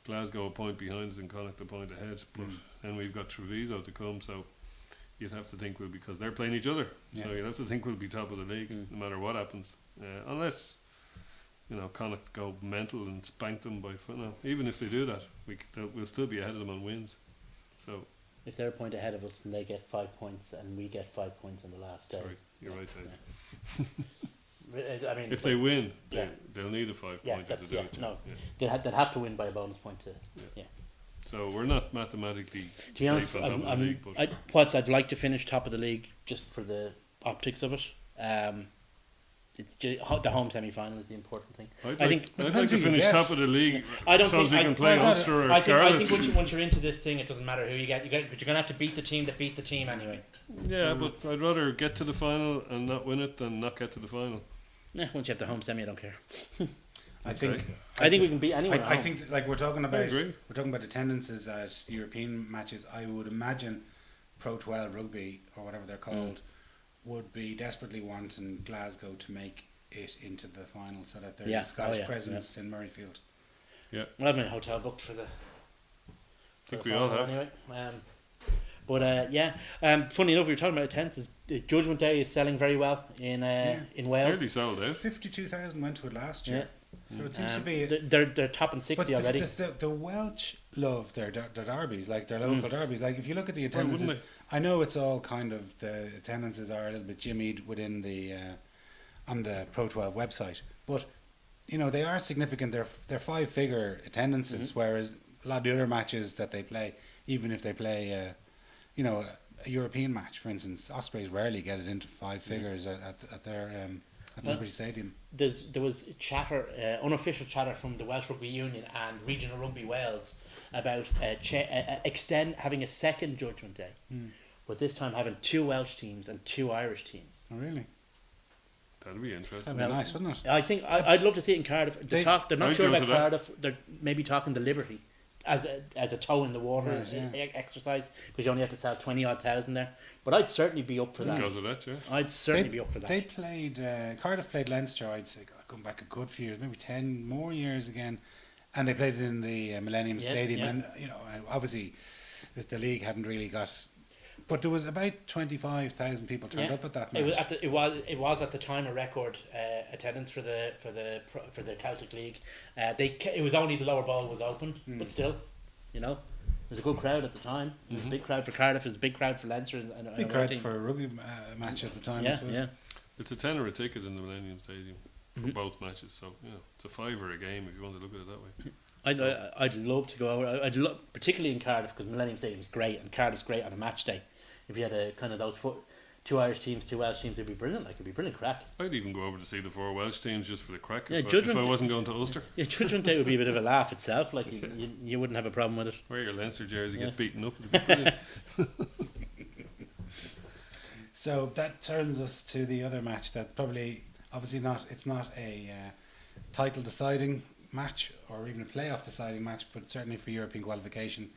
[SPEAKER 3] Glasgow a point behind us and Connacht a point ahead. But then we've got Treviso to come, so you'd have to think because they're playing each other. So you'd have to think we'll be top of the league no matter what happens, unless Connacht go mental and spank them by foot. No, even if they do that, we'll still be ahead of them on wins. So
[SPEAKER 2] if they're a point ahead of us and they get 5 points and we get 5 points on the last day,
[SPEAKER 3] sorry, you're right, Dave.
[SPEAKER 2] I mean,
[SPEAKER 3] If they win,
[SPEAKER 2] Yeah.
[SPEAKER 3] they'll need a 5-pointer
[SPEAKER 2] yeah,
[SPEAKER 3] to
[SPEAKER 2] that's
[SPEAKER 3] do
[SPEAKER 2] yeah,
[SPEAKER 3] it.
[SPEAKER 2] no,
[SPEAKER 3] Yeah.
[SPEAKER 2] they'd have to win by a bonus point to
[SPEAKER 3] So we're not mathematically
[SPEAKER 2] To be honest,
[SPEAKER 3] safe on top of the league, but
[SPEAKER 2] I'd like to finish top of the league just for the optics of it. It's the home semi-final is the important thing.
[SPEAKER 3] I'd
[SPEAKER 2] I
[SPEAKER 3] like,
[SPEAKER 2] think-
[SPEAKER 3] I'd like
[SPEAKER 1] depends
[SPEAKER 3] to
[SPEAKER 1] who you
[SPEAKER 3] finish
[SPEAKER 1] get.
[SPEAKER 3] top of the league
[SPEAKER 2] I don't
[SPEAKER 3] so as
[SPEAKER 2] think
[SPEAKER 3] we can play
[SPEAKER 1] I-
[SPEAKER 3] Ulster or
[SPEAKER 2] I think
[SPEAKER 3] Scarlets.
[SPEAKER 2] once you're into this thing, it doesn't matter who you get. But you're gonna have to beat the team that beat the team anyway.
[SPEAKER 3] Yeah, but I'd rather get to the final and not win it than not get to the final.
[SPEAKER 2] Yeah, once you have the home semi, I don't care.
[SPEAKER 1] I think
[SPEAKER 3] Okay.
[SPEAKER 2] I think we can beat anyone.
[SPEAKER 1] I think we're talking about
[SPEAKER 3] agree.
[SPEAKER 1] attendances at the European matches. I would imagine Pro 12 rugby or whatever they're called would be desperately wanting Glasgow to make it into the final, so that there's
[SPEAKER 2] Yeah.
[SPEAKER 1] a Scottish
[SPEAKER 2] Oh, yeah.
[SPEAKER 1] presence in Murrayfield.
[SPEAKER 2] Well, I've been hotel booked for the.
[SPEAKER 3] think we all have.
[SPEAKER 2] Anyway. Funny enough, we were talking about attendances. Judgment Day is selling very well in Wales.
[SPEAKER 3] Nearly sold out.
[SPEAKER 1] 52,000 went to it last year. So it seems to
[SPEAKER 2] Um,
[SPEAKER 1] be.
[SPEAKER 2] they're topping 60
[SPEAKER 1] but
[SPEAKER 2] already.
[SPEAKER 1] the Welsh love their derbies, like their local derbies. Like if you look at the
[SPEAKER 3] Why
[SPEAKER 1] attendances,
[SPEAKER 3] wouldn't
[SPEAKER 1] I know it's all kind of the attendances are a little bit jimmied within the on the Pro 12 website, but they are significant. They're 5-figure attendances, whereas a lot of the other matches that they play, even if they play a European match, for instance, Ospreys rarely get it into 5 figures at their at Liberty Stadium.
[SPEAKER 2] There was chatter, unofficial chatter from the Welsh Rugby Union and Regional Rugby Wales about having a second Judgment Day, but this time having 2 Welsh teams and 2 Irish teams.
[SPEAKER 1] Oh, really?
[SPEAKER 3] That'd be interesting.
[SPEAKER 1] That'd be nice, wouldn't it?
[SPEAKER 2] I think I'd love to see it in Cardiff. They're not
[SPEAKER 3] I'd
[SPEAKER 2] sure
[SPEAKER 3] go
[SPEAKER 2] about
[SPEAKER 3] to that.
[SPEAKER 2] Cardiff. They're maybe talking the Liberty as a toe in the water
[SPEAKER 1] Right, yeah.
[SPEAKER 2] exercise, because you only have to sell 20,000 odd there. But I'd certainly be up for that.
[SPEAKER 3] Because of that, yeah.
[SPEAKER 2] I'd certainly be up for that.
[SPEAKER 1] They played Cardiff played Leinster. I'd say going back a good few years, maybe 10 more years again, and they played it in the Millennium
[SPEAKER 2] Yeah,
[SPEAKER 1] Stadium.
[SPEAKER 2] yeah.
[SPEAKER 1] And obviously, the league hadn't really got, but there was about 25,000 people turned
[SPEAKER 2] Yeah.
[SPEAKER 1] up at that match.
[SPEAKER 2] It was at the time a record attendance for the Celtic League. It was only the lower bowl was open, but still, it was a good crowd at the time. It was a big crowd for Cardiff. It was a big crowd for Leinster. And
[SPEAKER 1] Big
[SPEAKER 2] our
[SPEAKER 1] crowd
[SPEAKER 2] team.
[SPEAKER 1] for a rugby match at the time. I
[SPEAKER 2] Yeah,
[SPEAKER 1] suppose.
[SPEAKER 2] yeah.
[SPEAKER 3] It's a tenner a ticket in the Millennium Stadium for
[SPEAKER 2] Mhm.
[SPEAKER 3] both matches, so it's a fiver a game if you want to look at it that way.
[SPEAKER 2] I'd love to go over. Particularly in Cardiff, because Millennium Stadium is great and Cardiff's great on a match day. If you had a kind of those 2 Irish teams, 2 Welsh teams, it'd be brilliant. Like, it'd be brilliant crack.
[SPEAKER 3] I'd even go over to see the 4 Welsh teams just for the crack
[SPEAKER 2] Yeah,
[SPEAKER 3] if I
[SPEAKER 2] Judgment-
[SPEAKER 3] wasn't going to Ulster.
[SPEAKER 2] Yeah, Judgment Day would be a bit of a laugh itself. Like you wouldn't have a problem with it.
[SPEAKER 3] Wear your Leinster jersey,
[SPEAKER 2] Yeah.
[SPEAKER 3] get beaten up. It'd be brilliant.
[SPEAKER 1] So that turns us to the other match that probably, obviously it's not a title deciding match or even a playoff deciding match, but certainly for European qualification.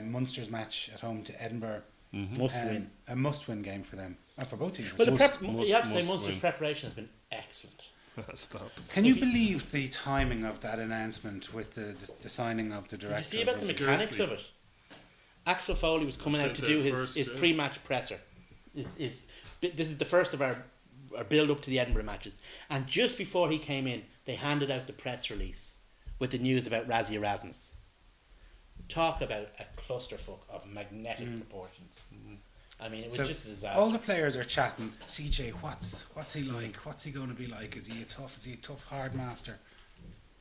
[SPEAKER 1] Munster's match at home to Edinburgh.
[SPEAKER 2] Must win.
[SPEAKER 1] A must-win game for them, and for both teams.
[SPEAKER 2] Well,
[SPEAKER 3] Must-
[SPEAKER 2] you have to say
[SPEAKER 3] must
[SPEAKER 2] Munster's
[SPEAKER 3] win.
[SPEAKER 2] preparation has been excellent.
[SPEAKER 3] Stop.
[SPEAKER 1] Can you
[SPEAKER 2] If you-
[SPEAKER 1] believe the timing of that announcement with the signing of the
[SPEAKER 2] Did
[SPEAKER 1] director?
[SPEAKER 2] you see about the
[SPEAKER 1] of
[SPEAKER 2] mechanics of it? Axel Foley was coming out
[SPEAKER 3] Sent
[SPEAKER 2] to do
[SPEAKER 3] out
[SPEAKER 2] his,
[SPEAKER 3] first,
[SPEAKER 2] his
[SPEAKER 3] yeah.
[SPEAKER 2] pre-match presser. This is the first of our build up to the Edinburgh matches. And just before he came in, they handed out the press release with the news about Razzie Erasmus. Talk about a clusterfuck of magnetic proportions. I mean, it was
[SPEAKER 1] So
[SPEAKER 2] just a disaster.
[SPEAKER 1] all the players are chatting. CJ, what's he like? What's he going to be like? Is he a tough hard master?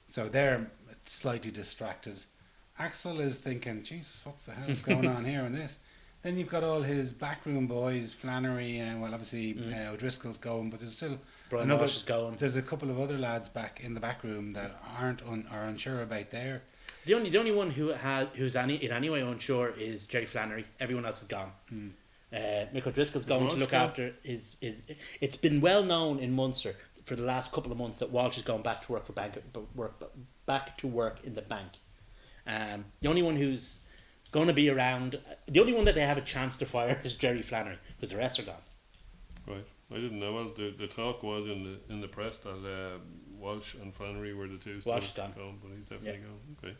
[SPEAKER 1] So they're slightly distracted. Axel is thinking, Jesus, what the hell's going on here in this? Then you've got all his backroom boys, Flannery, and obviously O'Driscoll's going, but there's still
[SPEAKER 2] Brian Walsh is going.
[SPEAKER 1] There's a couple of other lads back in the back room that are unsure about there.
[SPEAKER 2] The only one who's in any way unsure is Jerry Flannery. Everyone else is gone. Mick O'Driscoll's going to
[SPEAKER 3] Walsh
[SPEAKER 2] look
[SPEAKER 3] gone?
[SPEAKER 2] after his. It's been well known in Munster for the last couple of months that Walsh is going back to work back to work in the bank. The only one who's going to be around, the only one that they have a chance to fire is Jerry Flannery, because the rest are gone.
[SPEAKER 3] Right. I didn't know. Well, the talk was in the press that Walsh and Flannery were the two still
[SPEAKER 2] Walsh is gone.
[SPEAKER 3] going, but he's definitely gone.
[SPEAKER 2] Um,
[SPEAKER 3] Okay.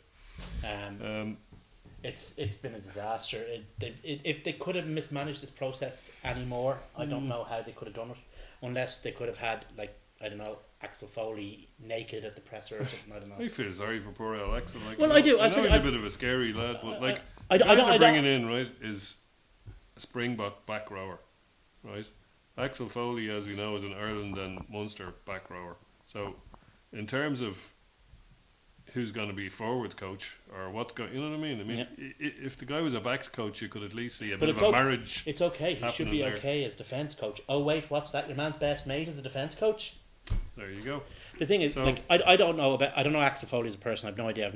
[SPEAKER 2] It's been a disaster. If they could have mismanaged this process anymore, I don't know how they could have done it, unless they could have had, like, I don't know, Axel Foley naked at the presser or something. I don't know.
[SPEAKER 3] I feel sorry for poor Al Axel. Like,
[SPEAKER 2] Well,
[SPEAKER 3] you
[SPEAKER 2] I
[SPEAKER 3] know,
[SPEAKER 2] do.
[SPEAKER 3] I
[SPEAKER 2] I
[SPEAKER 3] know
[SPEAKER 2] tell you,
[SPEAKER 3] he's a
[SPEAKER 2] I-
[SPEAKER 3] bit of a scary lad, but like,
[SPEAKER 2] I
[SPEAKER 3] the
[SPEAKER 2] don't-
[SPEAKER 3] guy
[SPEAKER 2] I
[SPEAKER 3] they're
[SPEAKER 2] don't-
[SPEAKER 3] bringing in, right, is a Springbok back rower, right? Axel Foley, as we know, is an Ireland and Munster back rower. So, in terms of who's going to be forwards coach or what's going, you know what I mean? I mean, if the guy was a backs coach, you could at least see a
[SPEAKER 2] But
[SPEAKER 3] bit
[SPEAKER 2] it's
[SPEAKER 3] of a
[SPEAKER 2] okay.
[SPEAKER 3] marriage.
[SPEAKER 2] It's okay. He should
[SPEAKER 3] happening
[SPEAKER 2] be
[SPEAKER 3] there.
[SPEAKER 2] okay as defence coach. Oh wait, what's that? Your man's best mate is a defence coach.
[SPEAKER 3] There you go.
[SPEAKER 2] The thing is,
[SPEAKER 3] So-
[SPEAKER 2] like, I don't know Axel Foley as a person. I've no idea. I've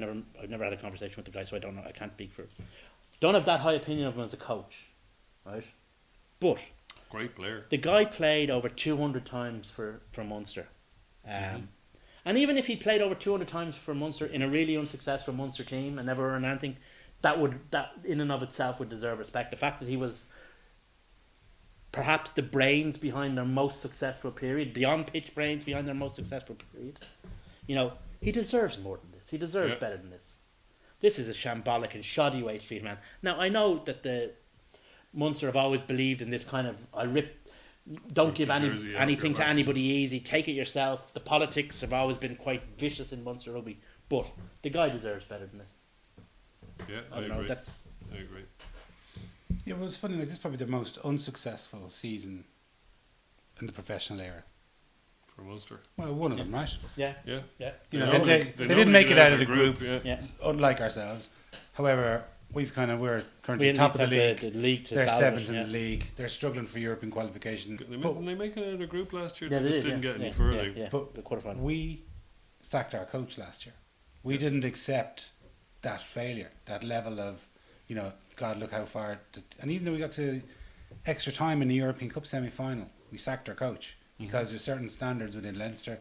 [SPEAKER 2] never had a conversation with the guy, so I don't know. I can't speak for. Don't have that high opinion of him as a coach, right? But
[SPEAKER 3] Great player.
[SPEAKER 2] the guy played over 200 times for Munster. And even if he played over 200 times for Munster in a really unsuccessful Munster team and never earned anything, that in and of itself would deserve respect. The fact that he was perhaps the brains behind their most successful period, the on-pitch brains behind their most successful period, he deserves more than this. He deserves
[SPEAKER 3] Yeah.
[SPEAKER 2] better than this. This is a shambolic and shoddy way to treat a man. Now, I know that the Munster have always believed in this kind of, don't give
[SPEAKER 3] the jersey off
[SPEAKER 2] anything
[SPEAKER 3] your
[SPEAKER 2] to
[SPEAKER 3] back.
[SPEAKER 2] anybody easy, take it yourself. The politics have always been quite vicious in Munster rugby, but the guy deserves better than this.
[SPEAKER 3] Yeah,
[SPEAKER 2] I don't know,
[SPEAKER 3] agree.
[SPEAKER 2] that's...
[SPEAKER 3] I agree.
[SPEAKER 1] Yeah, well, it's funny. Like, this is probably the most unsuccessful season in the professional era.
[SPEAKER 3] For Munster.
[SPEAKER 1] Well, one of them, right?
[SPEAKER 2] Yeah,
[SPEAKER 3] Yeah.
[SPEAKER 2] yeah.
[SPEAKER 1] You know,
[SPEAKER 3] normally-
[SPEAKER 1] they
[SPEAKER 3] normally
[SPEAKER 1] didn't make
[SPEAKER 3] get
[SPEAKER 1] it out of the group,
[SPEAKER 3] Yeah.
[SPEAKER 2] Yeah.
[SPEAKER 1] unlike ourselves. However, we're
[SPEAKER 2] We
[SPEAKER 1] currently
[SPEAKER 2] at
[SPEAKER 1] top
[SPEAKER 2] least
[SPEAKER 1] of the
[SPEAKER 2] have
[SPEAKER 1] league.
[SPEAKER 2] the league to
[SPEAKER 1] They're
[SPEAKER 2] salvage,
[SPEAKER 1] seventh in
[SPEAKER 2] yeah.
[SPEAKER 1] the league. They're struggling for European qualification.
[SPEAKER 3] Didn't
[SPEAKER 1] But
[SPEAKER 3] they make it out of the group last year?
[SPEAKER 2] Yeah,
[SPEAKER 3] they
[SPEAKER 2] they
[SPEAKER 3] just
[SPEAKER 2] did,
[SPEAKER 3] didn't
[SPEAKER 2] yeah,
[SPEAKER 3] get any
[SPEAKER 2] yeah,
[SPEAKER 3] further.
[SPEAKER 2] yeah.
[SPEAKER 1] But
[SPEAKER 2] the quarterfinal.
[SPEAKER 1] we sacked our coach last year. We didn't accept that failure, that level of, God, look how far. And even though we got to extra time in the European Cup semi-final. We sacked our coach because there's certain standards within Leinster.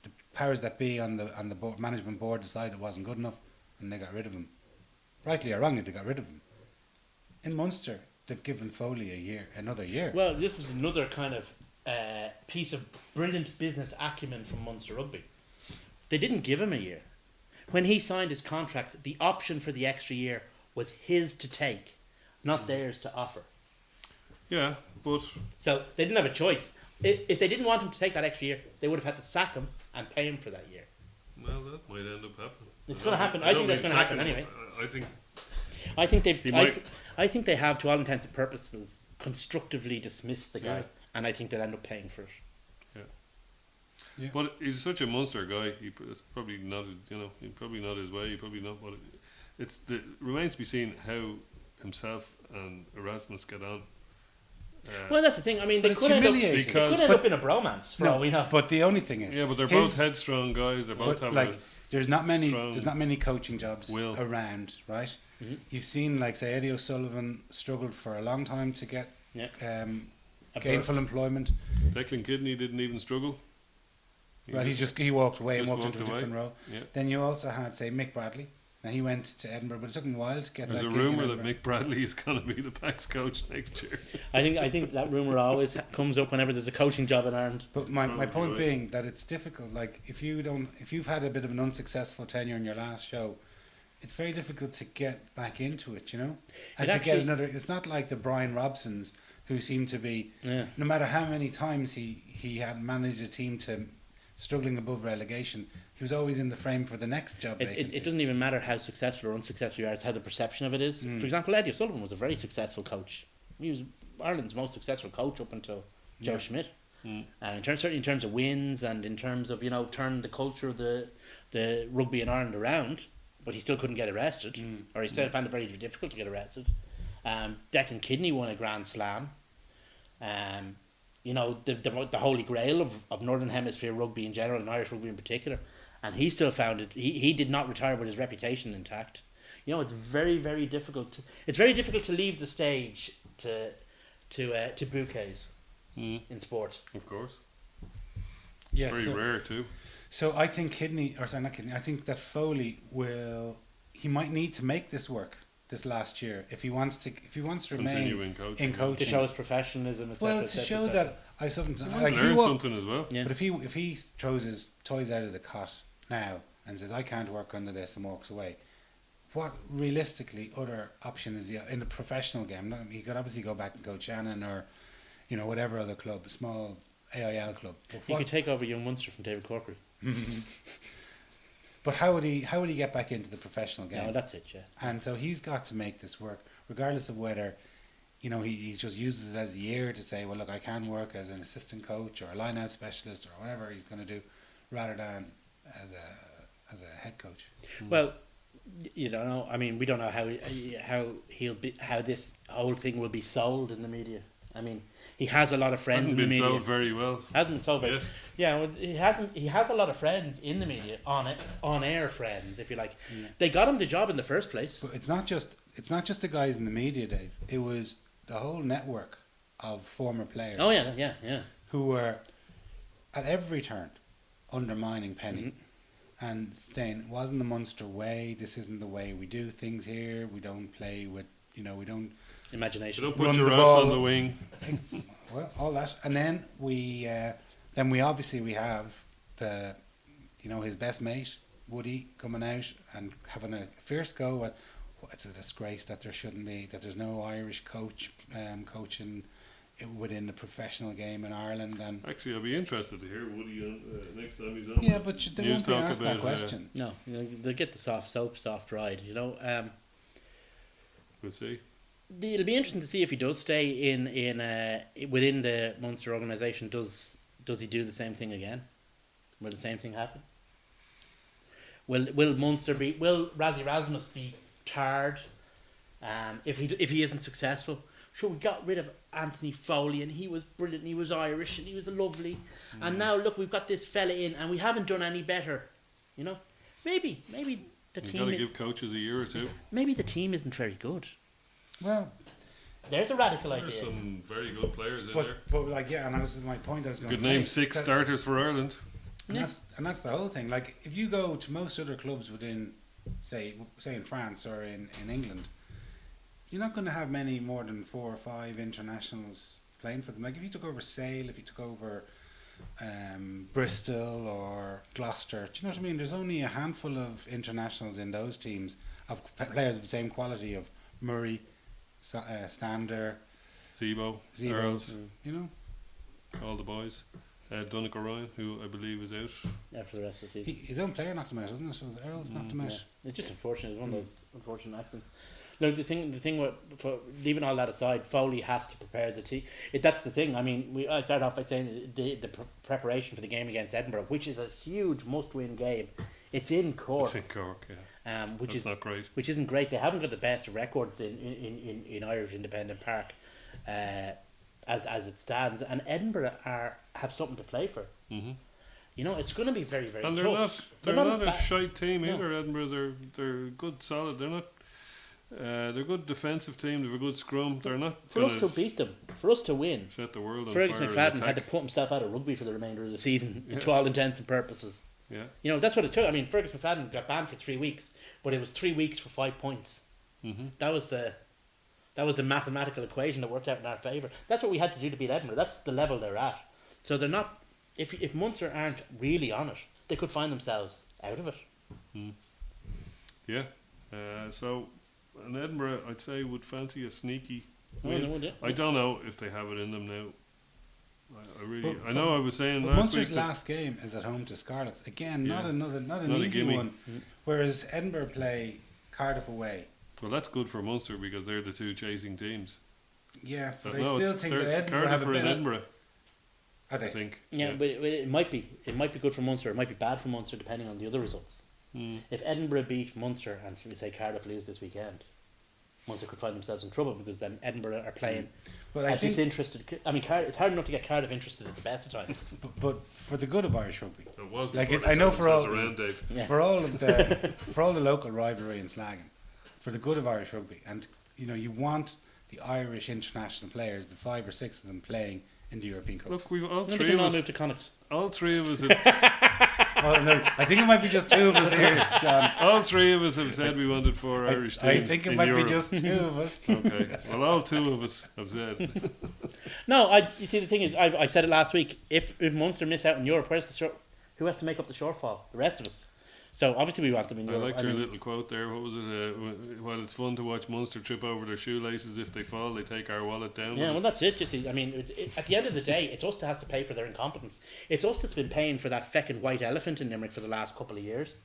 [SPEAKER 1] The powers that be on the board, management board decided it wasn't good enough, and they got rid of him. Rightly or wrongly, they got rid of him. In Munster, they've given Foley another year.
[SPEAKER 2] Well, this is another kind of piece of brilliant business acumen from Munster Rugby. They didn't give him a year. When he signed his contract, the option for the extra year was his to take, not theirs to offer.
[SPEAKER 3] Yeah, but
[SPEAKER 2] So they didn't have a choice. If they didn't want him to take that extra year, they would have had to sack him and pay him for that year.
[SPEAKER 3] well, that might end up happening.
[SPEAKER 2] It's going to happen. I think that's going to happen anyway.
[SPEAKER 3] I think
[SPEAKER 2] I think they've.
[SPEAKER 3] He might.
[SPEAKER 2] I think they have, to all intents and purposes, constructively dismissed the guy,
[SPEAKER 3] Yeah.
[SPEAKER 2] and I think they'll end up paying for it.
[SPEAKER 1] Yeah.
[SPEAKER 3] But he's such a Munster guy. It's probably not, he's probably not his way. He probably not what. Remains to be seen how himself and Erasmus get on.
[SPEAKER 2] Well, that's the thing. I mean,
[SPEAKER 1] But
[SPEAKER 2] they
[SPEAKER 1] it's
[SPEAKER 2] could end up.
[SPEAKER 1] humiliating.
[SPEAKER 2] They could
[SPEAKER 3] Because-
[SPEAKER 2] end up in a bromance for all we know.
[SPEAKER 1] But the only thing is,
[SPEAKER 3] Yeah, but they're
[SPEAKER 1] his-
[SPEAKER 3] both headstrong guys. They both
[SPEAKER 1] but,
[SPEAKER 3] have
[SPEAKER 1] like, there's not many
[SPEAKER 3] strong
[SPEAKER 1] coaching jobs
[SPEAKER 3] will.
[SPEAKER 1] around, right?
[SPEAKER 2] Mhm.
[SPEAKER 1] You've seen, like, say, Eddie O'Sullivan struggled for a long time to get
[SPEAKER 2] Yeah. A
[SPEAKER 1] gainful
[SPEAKER 2] berth.
[SPEAKER 1] employment.
[SPEAKER 3] Declan Kidney didn't even struggle.
[SPEAKER 1] Well, he walked away and
[SPEAKER 3] just
[SPEAKER 1] walked into a
[SPEAKER 3] walked away.
[SPEAKER 1] different role.
[SPEAKER 3] Yeah.
[SPEAKER 1] Then you also had, say, Mick Bradley. Now he went to Edinburgh, but it took him a while to get
[SPEAKER 3] There's
[SPEAKER 1] that
[SPEAKER 3] a
[SPEAKER 1] gig in
[SPEAKER 3] rumour that
[SPEAKER 1] Edinburgh.
[SPEAKER 3] Mick Bradley is going to be the Pax coach next year.
[SPEAKER 2] I think that rumor always comes up whenever there's a coaching job in Ireland.
[SPEAKER 1] But my
[SPEAKER 3] Probably
[SPEAKER 1] point
[SPEAKER 3] right.
[SPEAKER 1] being that it's difficult. Like if you've had a bit of an unsuccessful tenure in your last show, it's very difficult to get back into it. And
[SPEAKER 2] It
[SPEAKER 1] to get
[SPEAKER 2] actually-
[SPEAKER 1] another. It's not like the Brian Robsons who seem to be.
[SPEAKER 2] Yeah.
[SPEAKER 1] No matter how many times he had managed a team to struggling above relegation, he was always in the frame for the next job vacancy.
[SPEAKER 2] It doesn't even matter how successful or unsuccessful you are, it's how the perception of it is.
[SPEAKER 1] Mm.
[SPEAKER 2] For example, Eddie O'Sullivan was a very successful coach. He was Ireland's most successful coach up until Joe
[SPEAKER 1] Yeah.
[SPEAKER 2] Schmidt.
[SPEAKER 3] Mm.
[SPEAKER 2] Certainly in terms of wins and in terms of, turning the culture of the rugby in Ireland around, but he still couldn't get arrested, or he still found it very difficult to get arrested. Declan Kidney won a Grand Slam. The holy grail of Northern Hemisphere rugby in general and Irish rugby in particular. And he still found it. He did not retire with his reputation intact. It's very, very difficult. It's very difficult to leave the stage to bouquets in sport.
[SPEAKER 3] Of course.
[SPEAKER 1] Yeah,
[SPEAKER 3] Very rare too.
[SPEAKER 1] So I think I think that Foley he might need to make this work this last year if he wants to remain
[SPEAKER 3] Continue in coaching.
[SPEAKER 2] To
[SPEAKER 1] coaching.
[SPEAKER 2] show his professionalism, etc.
[SPEAKER 1] Well, to show that I've something to
[SPEAKER 3] Like learn something as well.
[SPEAKER 2] Yeah.
[SPEAKER 1] But if he throws his toys out of the cot now and says I can't work under this and walks away, what realistically other option is he in the professional game? He could obviously go back and coach Shannon or whatever other club, a small AIL club. But
[SPEAKER 2] He could take over Young Munster from David Corkery.
[SPEAKER 1] But how would he get back into the professional game?
[SPEAKER 2] No, that's it, yeah.
[SPEAKER 1] And so he's got to make this work, regardless of whether, he just uses it as a year to say, well, look, I can work as an assistant coach or a line-out specialist or whatever he's going to do, rather than as a head coach.
[SPEAKER 2] Well, you don't know. I mean, we don't know how this whole thing will be sold in the media. I mean, he has a lot of friends
[SPEAKER 3] Hasn't
[SPEAKER 2] in the
[SPEAKER 3] been
[SPEAKER 2] media.
[SPEAKER 3] sold very well.
[SPEAKER 2] Hasn't been sold very.
[SPEAKER 3] Yes.
[SPEAKER 2] Yeah, well, he hasn't. He has a lot of friends in the media, on air friends, if you like.
[SPEAKER 1] Yeah.
[SPEAKER 2] They got him the job in the first place.
[SPEAKER 1] But it's not just the guys in the media, Dave. It was the whole network of former players.
[SPEAKER 2] Oh yeah.
[SPEAKER 1] Who were at every turn undermining Penny.
[SPEAKER 2] Mm-hmm.
[SPEAKER 1] And saying, wasn't the Munster way, this isn't the way we do things here, we don't play with, we don't...
[SPEAKER 2] Imagination.
[SPEAKER 3] Don't put
[SPEAKER 1] Run the
[SPEAKER 3] giraffes
[SPEAKER 1] ball.
[SPEAKER 3] on the wing.
[SPEAKER 1] Well, all that. And then we have the, his best mate, Woody, coming out and having a fierce go at, it's a disgrace that there's no Irish coach coaching within the professional game in Ireland. And
[SPEAKER 3] Actually, I'll be interested to hear Woody next time he's on.
[SPEAKER 1] yeah, but they
[SPEAKER 3] News
[SPEAKER 1] won't be
[SPEAKER 3] talk
[SPEAKER 1] asked that
[SPEAKER 3] about,
[SPEAKER 1] question.
[SPEAKER 2] No, they'll get the soft ride.
[SPEAKER 3] We'll see.
[SPEAKER 2] It'll be interesting to see if he does stay in within the Munster organisation. Does he do the same thing again? Will the same thing happen? Will Rassie Rasmus be tarred if he isn't successful? Sure, we got rid of Anthony Foley and he was brilliant and he was Irish and he was lovely, and now look, we've got this fella in and we haven't done any better. Maybe the
[SPEAKER 3] You've got to
[SPEAKER 2] team
[SPEAKER 3] give coaches a year or two.
[SPEAKER 2] maybe the team isn't very good.
[SPEAKER 1] Well,
[SPEAKER 2] There's a radical
[SPEAKER 3] There's
[SPEAKER 2] idea.
[SPEAKER 3] some very good players in there.
[SPEAKER 1] But like yeah, and my point I was going
[SPEAKER 3] Could
[SPEAKER 1] to
[SPEAKER 3] name
[SPEAKER 1] make,
[SPEAKER 3] 6
[SPEAKER 1] that-
[SPEAKER 3] starters for Ireland.
[SPEAKER 1] and that's the whole thing. Like if you go to most other clubs within, say in France or in England, you're not going to have many more than 4 or 5 internationals playing for them. Like if you took over Sale, if you took over Bristol or Gloucester, do you know what I mean? There's only a handful of internationals in those teams of players of the same quality of Murray, Stander,
[SPEAKER 3] Zebo,
[SPEAKER 1] Zebo,
[SPEAKER 3] Earls,
[SPEAKER 1] you know.
[SPEAKER 3] all the boys. Donnacha Ryan, who I believe is out.
[SPEAKER 2] After the rest of the season.
[SPEAKER 1] His own player knocked him out, wasn't it? So it was Earls knocked him out.
[SPEAKER 2] Yeah. It's just unfortunate. It's one of those unfortunate accidents. Look, the thing with, for leaving all that aside, Foley has to prepare the team. That's the thing. I mean, I started off by saying the preparation for the game against Edinburgh, which is a huge must-win game. It's in Cork.
[SPEAKER 3] It's in Cork, yeah.
[SPEAKER 2] Which
[SPEAKER 3] That's
[SPEAKER 2] is
[SPEAKER 3] not great.
[SPEAKER 2] Which isn't great. They haven't got the best records in Irish Independent Park, as it stands. And Edinburgh have something to play for.
[SPEAKER 3] Mm-hmm.
[SPEAKER 2] You know, it's going to be very, very
[SPEAKER 3] And
[SPEAKER 2] tough.
[SPEAKER 3] they're not
[SPEAKER 2] as
[SPEAKER 3] a
[SPEAKER 2] bad.
[SPEAKER 3] shite team
[SPEAKER 2] No.
[SPEAKER 3] either. Edinburgh, they're good, solid. They're not. They're a good defensive team. They've a good scrum. They're not
[SPEAKER 2] For us to beat them, for us to win,
[SPEAKER 3] set the world on
[SPEAKER 2] Fergus
[SPEAKER 3] fire. in
[SPEAKER 2] McFadden had
[SPEAKER 3] attack.
[SPEAKER 2] to put himself out of rugby for the remainder of the season,
[SPEAKER 3] Yeah.
[SPEAKER 2] to all intents and purposes.
[SPEAKER 3] Yeah.
[SPEAKER 2] You know, that's what it took. I mean, Fergus McFadden got banned for 3 weeks, but it was 3 weeks for 5 points.
[SPEAKER 3] Mm-hmm.
[SPEAKER 2] That was the mathematical equation that worked out in our favour. That's what we had to do to beat Edinburgh. That's the level they're at. So they're not. If Munster aren't really on it, they could find themselves out of it.
[SPEAKER 3] Yeah. So, in Edinburgh, I'd say would fancy a sneaky
[SPEAKER 2] Oh,
[SPEAKER 3] win.
[SPEAKER 2] they would, yeah.
[SPEAKER 3] I don't know if they have it in them now. I really.
[SPEAKER 1] But-
[SPEAKER 3] I know I was saying
[SPEAKER 1] But
[SPEAKER 3] last
[SPEAKER 1] Munster's
[SPEAKER 3] week. that-
[SPEAKER 1] last game is at home to Scarlets. Again,
[SPEAKER 3] Yeah.
[SPEAKER 1] not an
[SPEAKER 3] Not a
[SPEAKER 1] easy
[SPEAKER 3] gimme.
[SPEAKER 1] one. Whereas Edinburgh play Cardiff away.
[SPEAKER 3] Well, that's good for Munster because they're the 2 chasing teams.
[SPEAKER 1] Yeah,
[SPEAKER 3] So,
[SPEAKER 1] but I
[SPEAKER 3] no,
[SPEAKER 1] still
[SPEAKER 3] it's-
[SPEAKER 1] think
[SPEAKER 3] they're-
[SPEAKER 1] that Edinburgh
[SPEAKER 3] Cardiff
[SPEAKER 1] have a
[SPEAKER 3] are in
[SPEAKER 1] better.
[SPEAKER 3] Edinburgh,
[SPEAKER 1] Are
[SPEAKER 3] I
[SPEAKER 1] they?
[SPEAKER 3] think.
[SPEAKER 2] Yeah, but it might be. It might be good for Munster. It might be bad for Munster, depending on the other results.
[SPEAKER 3] Mm.
[SPEAKER 2] If Edinburgh beat Munster and we say Cardiff lose this weekend, Munster could find themselves in trouble because then Edinburgh are playing
[SPEAKER 1] But
[SPEAKER 2] a
[SPEAKER 1] I think,
[SPEAKER 2] disinterested. I mean, it's hard enough to get Cardiff interested at the best of times.
[SPEAKER 1] but for the good of Irish rugby,
[SPEAKER 3] It was
[SPEAKER 1] Like
[SPEAKER 3] before
[SPEAKER 1] it- I
[SPEAKER 3] they
[SPEAKER 1] know
[SPEAKER 3] turned
[SPEAKER 1] for all-
[SPEAKER 3] themselves around, Dave.
[SPEAKER 2] Yeah.
[SPEAKER 1] for all of the local rivalry and slagging, for the good of Irish rugby, and you know you want the Irish international players, the 5 or 6 of them playing in the European Cup.
[SPEAKER 3] Look, we've all
[SPEAKER 2] They
[SPEAKER 3] three
[SPEAKER 2] can
[SPEAKER 3] of
[SPEAKER 2] all
[SPEAKER 3] us.
[SPEAKER 2] move to Connacht.
[SPEAKER 3] All 3 of us. Have,
[SPEAKER 1] Oh, no, I think it might be just 2 of us here, John.
[SPEAKER 3] all 3 of us have said we wanted 4 Irish teams.
[SPEAKER 1] I think it
[SPEAKER 3] in
[SPEAKER 1] might
[SPEAKER 3] Europe.
[SPEAKER 1] be just 2 of us.
[SPEAKER 3] Okay. Well, all 2 of us have said.
[SPEAKER 2] No, you see, the thing is, I said it last week. If Munster miss out in Europe, who has to make up the shortfall? The rest of us. So obviously we want them in
[SPEAKER 3] I
[SPEAKER 2] Europe.
[SPEAKER 3] liked your little quote there. What was it? While it's fun to watch Munster trip over their shoelaces, if they fall, they take our wallet down.
[SPEAKER 2] Yeah,
[SPEAKER 3] with
[SPEAKER 2] well,
[SPEAKER 3] us.
[SPEAKER 2] that's it. You see, I mean, at the end of the day, it's us that has to pay for their incompetence. It's us that's been paying for that feckin' white elephant in Limerick for the last couple of years.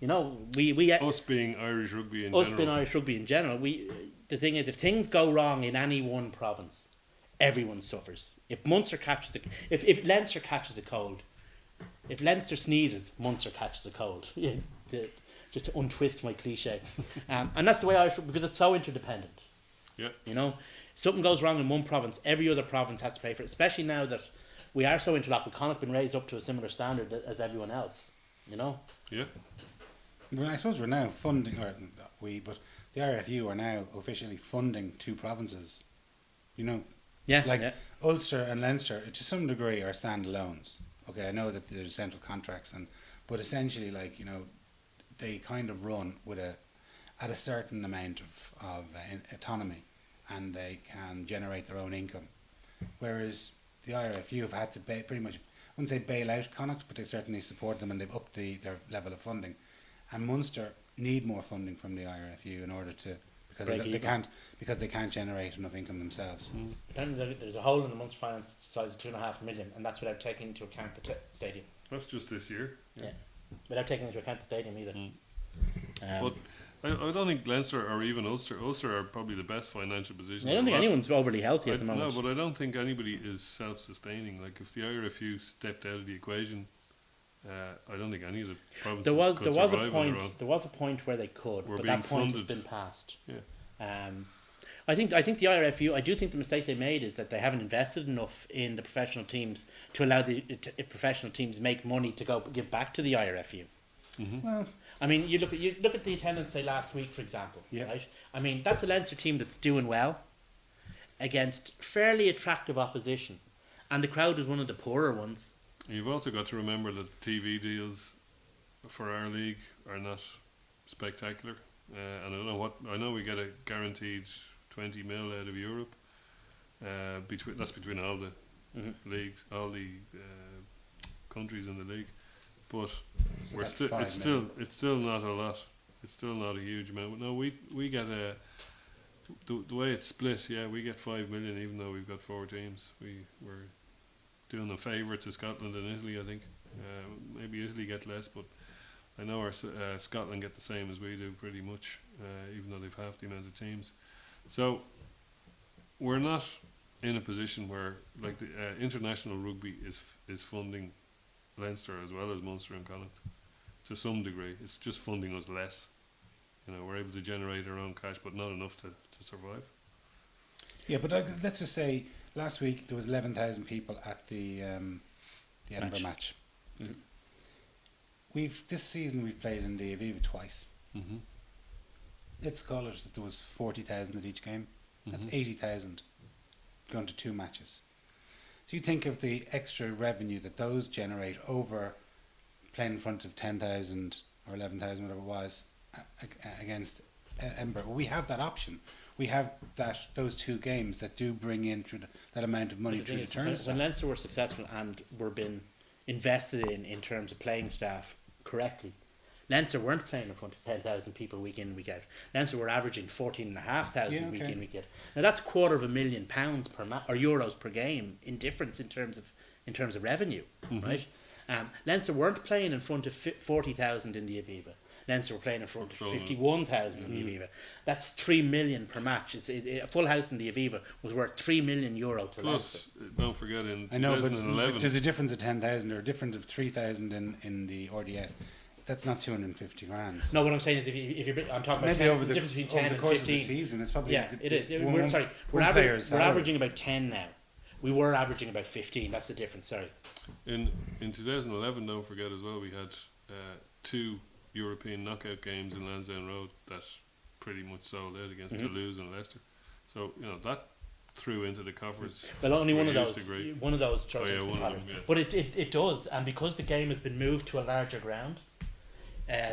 [SPEAKER 2] You know, we
[SPEAKER 3] Us being Irish rugby in
[SPEAKER 2] us
[SPEAKER 3] general.
[SPEAKER 2] being Irish rugby in general. The thing is, if things go wrong in any one province, everyone suffers. If Munster catches if Leinster catches a cold, if Leinster sneezes, Munster catches a cold. Yeah, just to untwist my cliche, and that's the way Irish because it's so interdependent.
[SPEAKER 3] Yeah.
[SPEAKER 2] You know, something goes wrong in one province, every other province has to pay for it. Especially now that we are so interlocked. With Connacht been raised up to a similar standard as everyone else. You know.
[SPEAKER 3] Yeah.
[SPEAKER 1] Well, I suppose we're now funding, or not we, but the RFU are now officially funding 2 provinces. You know,
[SPEAKER 2] Yeah.
[SPEAKER 1] like
[SPEAKER 2] yeah.
[SPEAKER 1] Ulster and Leinster, to some degree, are standalones. Okay, I know that there's central contracts, but essentially, like you know, they kind of run with at a certain amount of autonomy, and they can generate their own income. Whereas the IRFU have had to pretty much, I wouldn't say bail out Connacht, but they certainly support them and they've upped their level of funding. And Munster need more funding from the IRFU in order to because they can't generate enough income themselves.
[SPEAKER 2] Apparently there's a hole in the Munster finance size of 2.5 million, and that's without taking into account the stadium.
[SPEAKER 3] That's just this year.
[SPEAKER 2] Yeah, without taking into account the stadium either.
[SPEAKER 3] But I don't think Leinster or even Ulster are probably the best financial position.
[SPEAKER 2] I don't think
[SPEAKER 3] in the lot.
[SPEAKER 2] anyone's overly healthy at the moment.
[SPEAKER 3] No, but I don't think anybody is self-sustaining. Like if the IRFU stepped out of the equation, I don't think any of the provinces
[SPEAKER 2] there was
[SPEAKER 3] could
[SPEAKER 2] a
[SPEAKER 3] survive on
[SPEAKER 2] point
[SPEAKER 3] their own.
[SPEAKER 2] there was a point where they could,
[SPEAKER 3] Were
[SPEAKER 2] but
[SPEAKER 3] being
[SPEAKER 2] that point
[SPEAKER 3] funded.
[SPEAKER 2] has been passed.
[SPEAKER 3] Yeah.
[SPEAKER 2] I think the IRFU. I do think the mistake they made is that they haven't invested enough in the professional teams to allow the professional teams make money to go give back to the IRFU.
[SPEAKER 1] Well,
[SPEAKER 2] I mean, you look at the attendance say last week, for example.
[SPEAKER 1] Yeah.
[SPEAKER 2] Right. I mean, that's a Leinster team that's doing well. against fairly attractive opposition, and the crowd was one of the poorer ones.
[SPEAKER 3] You've also got to remember that TV deals for our league are not spectacular, and I know we get a guaranteed 20 mil out of Europe. Between all the leagues, all the countries in the league, but
[SPEAKER 1] So
[SPEAKER 3] we're
[SPEAKER 1] that's
[SPEAKER 3] still
[SPEAKER 1] 5 million.
[SPEAKER 3] it's still not a lot. It's still not a huge amount. No, we get the way it's split. Yeah, we get 5 million, even though we've got 4 teams. We're doing a favour to Scotland and Italy, I think. Maybe Italy get less, but I know our Scotland get the same as we do, pretty much, even though they've half the amount of teams. So we're not in a position where, like, the international rugby is funding Leinster as well as Munster and Connacht to some degree. It's just funding us less. You know, we're able to generate our own cash, but not enough to survive.
[SPEAKER 1] Yeah, but let's just say last week there was 11,000 people at the Edinburgh match.
[SPEAKER 2] Mhm.
[SPEAKER 1] This season we've played in the Aviva twice.
[SPEAKER 3] Mm-hmm.
[SPEAKER 1] Let's call it that there was 40,000 at each game. That's 80,000 going to 2 matches. So you think of the extra revenue that those generate over playing in front of 10,000 or 11,000, whatever it was, against Edinburgh. Well, we have that option. We have those 2 games that do bring in that amount of money
[SPEAKER 2] But the
[SPEAKER 1] through
[SPEAKER 2] thing
[SPEAKER 1] the
[SPEAKER 2] is,
[SPEAKER 1] turnstile.
[SPEAKER 2] when Leinster were successful and were being invested in terms of playing staff correctly, Leinster weren't playing in front of 10,000 people week in, week out. Leinster were averaging 14,500
[SPEAKER 1] Yeah,
[SPEAKER 2] week
[SPEAKER 1] okay.
[SPEAKER 2] in, week out. Now that's £250,000 per or euros per game in difference in terms of revenue, right? Leinster weren't playing in front of 40,000 in the Aviva. Leinster were playing in front of 51,000 in the Aviva. That's 3 million per match. A full house in the Aviva was worth €3 million to Leinster.
[SPEAKER 3] Plus, don't forget, in
[SPEAKER 1] I know, but
[SPEAKER 3] 2011,
[SPEAKER 1] if there's a difference of 10,000 or a difference of 3,000 in the RDS, that's not 250 grand.
[SPEAKER 2] No, what I'm saying is if you I'm talking about
[SPEAKER 1] Maybe
[SPEAKER 2] 10,
[SPEAKER 1] over
[SPEAKER 2] the difference between 10
[SPEAKER 1] over the
[SPEAKER 2] and
[SPEAKER 1] course
[SPEAKER 2] 15.
[SPEAKER 1] of the season, it's probably
[SPEAKER 2] Yeah, it is.
[SPEAKER 1] one
[SPEAKER 2] We're
[SPEAKER 1] player's salary.
[SPEAKER 2] averaging about 10 now. We were averaging about 15. That's the difference. Sorry.
[SPEAKER 3] in 2011, don't forget as well, we had 2 European knockout games in Lansdowne Road that pretty much sold out against Toulouse and Leicester. So, you know, that threw into the coffers.
[SPEAKER 2] Well, only
[SPEAKER 3] to
[SPEAKER 2] one
[SPEAKER 3] a
[SPEAKER 2] of
[SPEAKER 3] huge
[SPEAKER 2] those.
[SPEAKER 3] degree.
[SPEAKER 2] One of those throws
[SPEAKER 3] Oh, yeah,
[SPEAKER 2] into the
[SPEAKER 3] one of
[SPEAKER 2] collar.
[SPEAKER 3] them, yeah.
[SPEAKER 2] But it does, and because the game has been moved to a larger ground,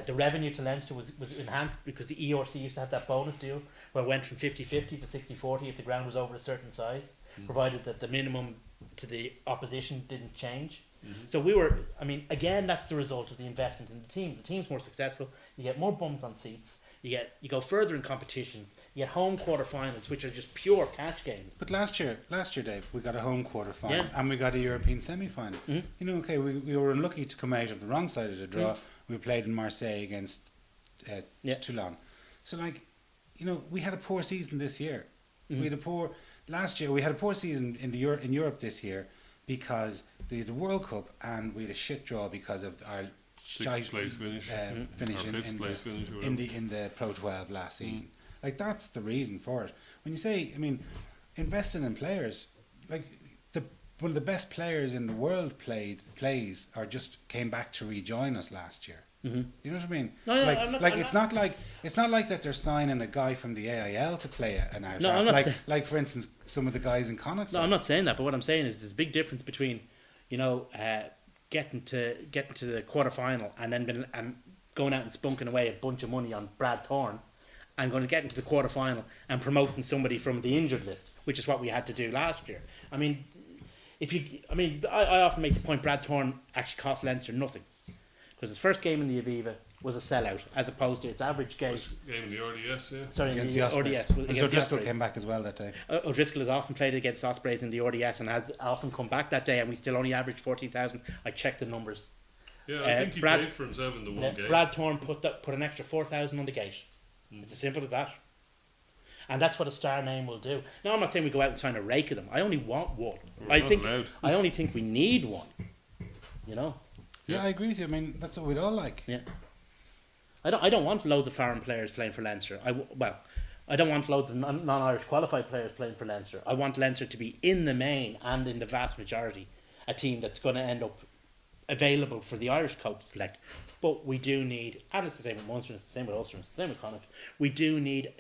[SPEAKER 2] the revenue to Leinster was enhanced because the ERC used to have that bonus deal where it went from 50-50 to 60-40 if the ground was over a certain size, provided that the minimum to the opposition didn't change. So we were, I mean, again, that's the result of the investment in the team. The team's more successful. You get more bums on seats. You go further in competitions. You get home quarterfinals, which are just pure catch games.
[SPEAKER 1] But last year, Dave, we got a home quarter final
[SPEAKER 2] Yeah.
[SPEAKER 1] and we got a European semi-final.
[SPEAKER 2] Mhm.
[SPEAKER 1] You know, okay, we were unlucky to come out of the wrong side of the draw. We played in Marseille against Toulon. So, like, you know, we had a poor season this year. We had a poor last year. We had a poor season in Europe this year because they had the World Cup and we had a shit draw because of our
[SPEAKER 3] Sixth place finish.
[SPEAKER 1] finish
[SPEAKER 3] Or fifth place finish, or
[SPEAKER 1] in the Pro 12 last season. Like, that's the reason for it. When you say, I mean, investing in players, like one of the best players in the world plays or just came back to rejoin us last year.
[SPEAKER 2] Mm-hmm.
[SPEAKER 1] You know what I mean?
[SPEAKER 2] No, no,
[SPEAKER 1] like,
[SPEAKER 2] I'm not-
[SPEAKER 1] like
[SPEAKER 2] I'm
[SPEAKER 1] it's
[SPEAKER 2] not-
[SPEAKER 1] not like that they're signing a guy from the AIL to play an out.
[SPEAKER 2] No, I'm not
[SPEAKER 1] like
[SPEAKER 2] saying-
[SPEAKER 1] like for instance, some of the guys in Connacht.
[SPEAKER 2] No, I'm not saying that, but what I'm saying is there's a big difference between, you know, getting to the quarter final and then going out and spunking away a bunch of money on Brad Thorne, and going to get into the quarter final and promoting somebody from the injured list, which is what we had to do last year. I mean, I often make the point Brad Thorne actually cost Leinster nothing because his first game in the Aviva was a sellout as opposed to its average game.
[SPEAKER 3] Game in the RDS, yeah.
[SPEAKER 2] Sorry, in
[SPEAKER 1] against
[SPEAKER 2] the
[SPEAKER 1] the Ospreys.
[SPEAKER 2] RDS.
[SPEAKER 1] And so
[SPEAKER 2] against the
[SPEAKER 1] Driscoll
[SPEAKER 2] Ospreys.
[SPEAKER 1] came back as well that day.
[SPEAKER 2] O'Driscoll has often played against Ospreys in the RDS and has often come back that day, and we still only averaged 14,000. I checked the numbers.
[SPEAKER 3] Yeah, I think he
[SPEAKER 2] Brad-
[SPEAKER 3] played for himself in the one game.
[SPEAKER 2] Brad Thorne put an extra 4,000 on the gate. It's as simple as that. And that's what a star name will do. Now, I'm not saying we go out and sign a rake of them. I only want one.
[SPEAKER 3] We're not allowed.
[SPEAKER 2] I only think we need one. You know.
[SPEAKER 1] Yeah, I agree with you. I mean, that's what we'd all like.
[SPEAKER 2] Yeah. I don't want loads of foreign players playing for Leinster. I don't want loads of non-Irish qualified players playing for Leinster. I want Leinster to be in the main and in the vast majority a team that's going to end up available for the Irish coach to select. But we do need, and it's the same with Munster, it's the same with Ulster, it's the same with Connacht. We do need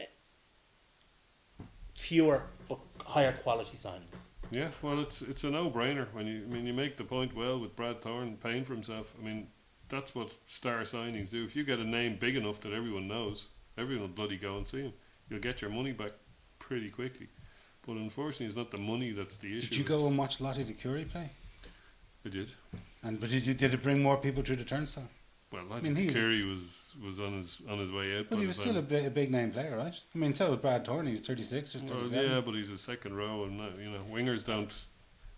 [SPEAKER 2] fewer but higher quality signings.
[SPEAKER 3] Yeah, well, it's a no-brainer when you make the point well with Brad Thorne paying for himself. I mean, that's what star signings do. If you get a name big enough that everyone knows, everyone will bloody go and see him. You'll get your money back pretty quickly. But unfortunately, it's not the money that's the issue.
[SPEAKER 1] Did you go and watch Lottie Curie play?
[SPEAKER 3] I did.
[SPEAKER 1] But did it bring more people through the turnstile?
[SPEAKER 3] Well,
[SPEAKER 1] I mean,
[SPEAKER 3] Curry was on his way out.
[SPEAKER 1] But he was still a big name player, right? I mean, so was Brad Thorne. He's 36 or 37.
[SPEAKER 3] Well, yeah, but he's a second row, and wingers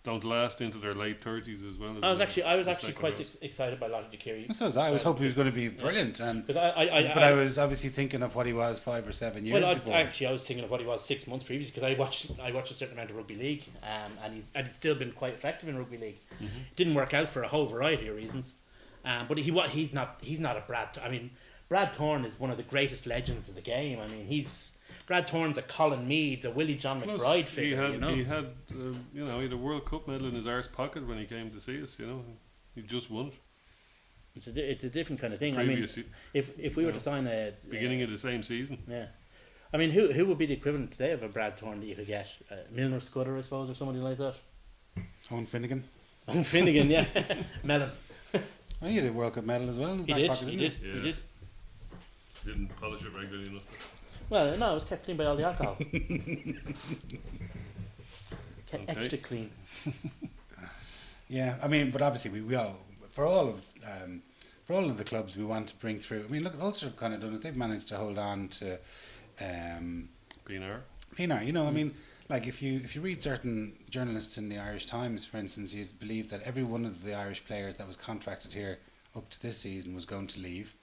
[SPEAKER 3] don't last into their late 30s as well.
[SPEAKER 2] I was actually quite excited by Lottie Curie.
[SPEAKER 1] So was I. I was hoping he was going to be brilliant, and but I was obviously thinking of what he was 5 or 7 years before.
[SPEAKER 2] I was thinking of what he was 6 months previously, because I watched a certain amount of rugby league, and he's still been quite effective in rugby league.
[SPEAKER 3] Mm-hmm.
[SPEAKER 2] Didn't work out for a whole variety of reasons, but he's not a Brad. I mean, Brad Thorne is one of the greatest legends of the game. I mean, Brad Thorne's a Colin Meads, a Willie John McBride figure.
[SPEAKER 3] He had he had a World Cup medal in his arse pocket when he came to see us. He just won it.
[SPEAKER 2] It's a different kind of thing.
[SPEAKER 3] Previous,
[SPEAKER 2] I mean, if we were to sign a
[SPEAKER 3] beginning of the same season,
[SPEAKER 2] yeah. I mean, who would be the equivalent today of a Brad Thorne that you could get? Milner Scudder, I suppose, or somebody like that.
[SPEAKER 1] Owen Finnegan.
[SPEAKER 2] Owen Finnegan, yeah. Mellon.
[SPEAKER 1] Well, he had a World Cup medal as well in his
[SPEAKER 2] He
[SPEAKER 1] back
[SPEAKER 2] did.
[SPEAKER 1] pocket,
[SPEAKER 2] He
[SPEAKER 1] didn't
[SPEAKER 2] did. He did.
[SPEAKER 3] didn't polish it regularly enough.
[SPEAKER 2] Well, no, it was kept clean by all the alcohol. Kept
[SPEAKER 3] Okay.
[SPEAKER 2] extra clean.
[SPEAKER 1] Yeah, I mean, but obviously we all for all of the clubs we want to bring through. I mean, look, Ulster have kind of done it. They've managed to hold on to
[SPEAKER 3] Pienaar.
[SPEAKER 1] Pienaar. I mean, like if you read certain journalists in the Irish Times, for instance, you'd believe that every one of the Irish players that was contracted here up to this season was going to leave.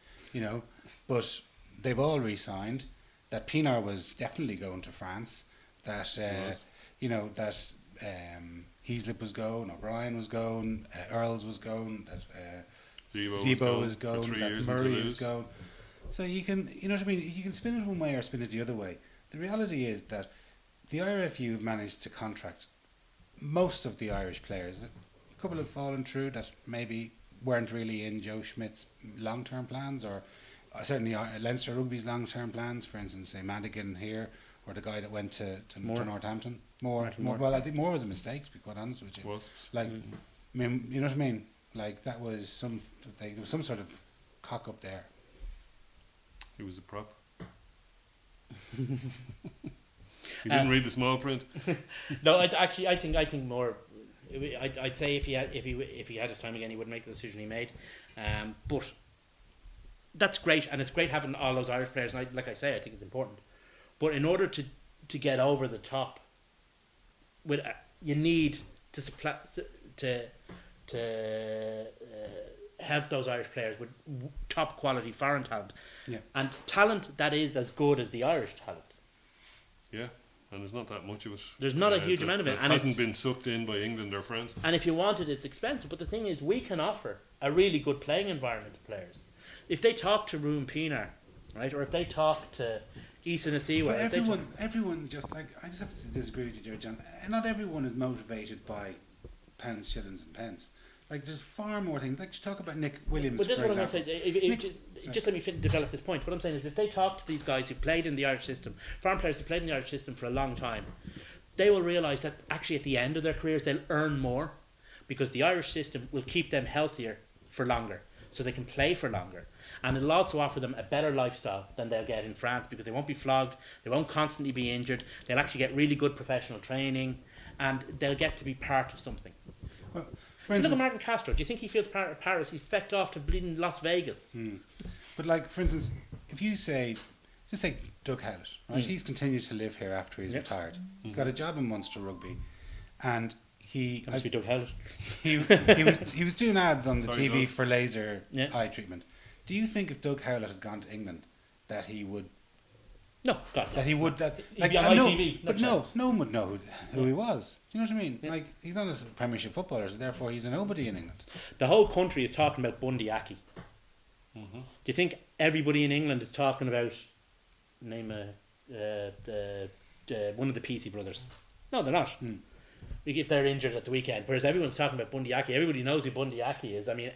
[SPEAKER 1] But they've all re-signed. That Pienaar was definitely going to France. That Heaslip was going, O'Brien was going, Earls was going, that Zebo was going, that Murray is going. So you can, you know what I mean. You can spin it one way or spin it the other way. The reality is that the IRFU have managed to contract most of the Irish players. A couple have fallen through that maybe weren't really in Joe Schmidt's long-term plans, or certainly Leinster Rugby's long-term plans. For instance, say Madigan here, or the guy that went to Northampton. More. Well, I think Moore was a mistake, to be quite honest with you.
[SPEAKER 3] Wasps.
[SPEAKER 1] Like, I mean, you know what I mean? Like that was there was some sort of cock up there.
[SPEAKER 3] He was a prop. He didn't read the small print.
[SPEAKER 2] No, I think more. I'd say if he had his time again, he would make the decision he made. But that's great, and it's great having all those Irish players. And like I say, I think it's important. But in order to get over the top, you need to help those Irish players with top quality foreign talent, and talent that is as good as the Irish talent.
[SPEAKER 3] Yeah, and there's not that much of it.
[SPEAKER 2] There's not a huge amount of it,
[SPEAKER 3] and it hasn't been sucked in by England or France.
[SPEAKER 2] And if you want it, it's expensive. But the thing is, we can offer a really good playing environment to players. If they talk to Ruan Pienaar, right, or if they talk to Issa Nasiwa,
[SPEAKER 1] but everyone just like, I just have to disagree with you, Joe John. Not everyone is motivated by pounds, shillings, and pence. Like there's far more things. Like you talk about Nick Williams.
[SPEAKER 2] But this
[SPEAKER 1] for
[SPEAKER 2] is what
[SPEAKER 1] example.
[SPEAKER 2] I'm going to say. Just let me develop this point. What I'm saying is, if they talk to these guys who played in the Irish system, foreign players who played in the Irish system for a long time, they will realise that actually at the end of their careers they'll earn more, because the Irish system will keep them healthier for longer, so they can play for longer. And it'll also offer them a better lifestyle than they'll get in France, because they won't be flogged, they won't constantly be injured, they'll actually get really good professional training, and they'll get to be part of something.
[SPEAKER 1] Well,
[SPEAKER 2] look at Martin Castro. Do you think he feels part of Paris? He's fecked off to bleeding Las Vegas.
[SPEAKER 1] But like, for instance, if you say, just take Doug Howlett, right? He's continued to live here after he's retired. He's got a job in Munster Rugby, and
[SPEAKER 2] That must be Doug Howlett.
[SPEAKER 1] he was doing ads on the
[SPEAKER 3] Sorry,
[SPEAKER 1] TV
[SPEAKER 3] Doug.
[SPEAKER 1] for laser eye treatment. Do you think if Doug Howlett had gone to England that he would?
[SPEAKER 2] No, God,
[SPEAKER 1] That he would
[SPEAKER 2] He'd be on ITV.
[SPEAKER 1] But no one would know who he was. Do you know what I mean?
[SPEAKER 2] Yeah.
[SPEAKER 1] Like he's not a Premiership footballer, so therefore he's a nobody in England.
[SPEAKER 2] the whole country is talking about Bundy Aki.
[SPEAKER 3] Mm-hmm.
[SPEAKER 2] Do you think everybody in England is talking about one of the PC brothers? No, they're not. If they're injured at the weekend, whereas everyone's talking about Bundy Aki. Everybody knows who Bundy Aki is. I mean,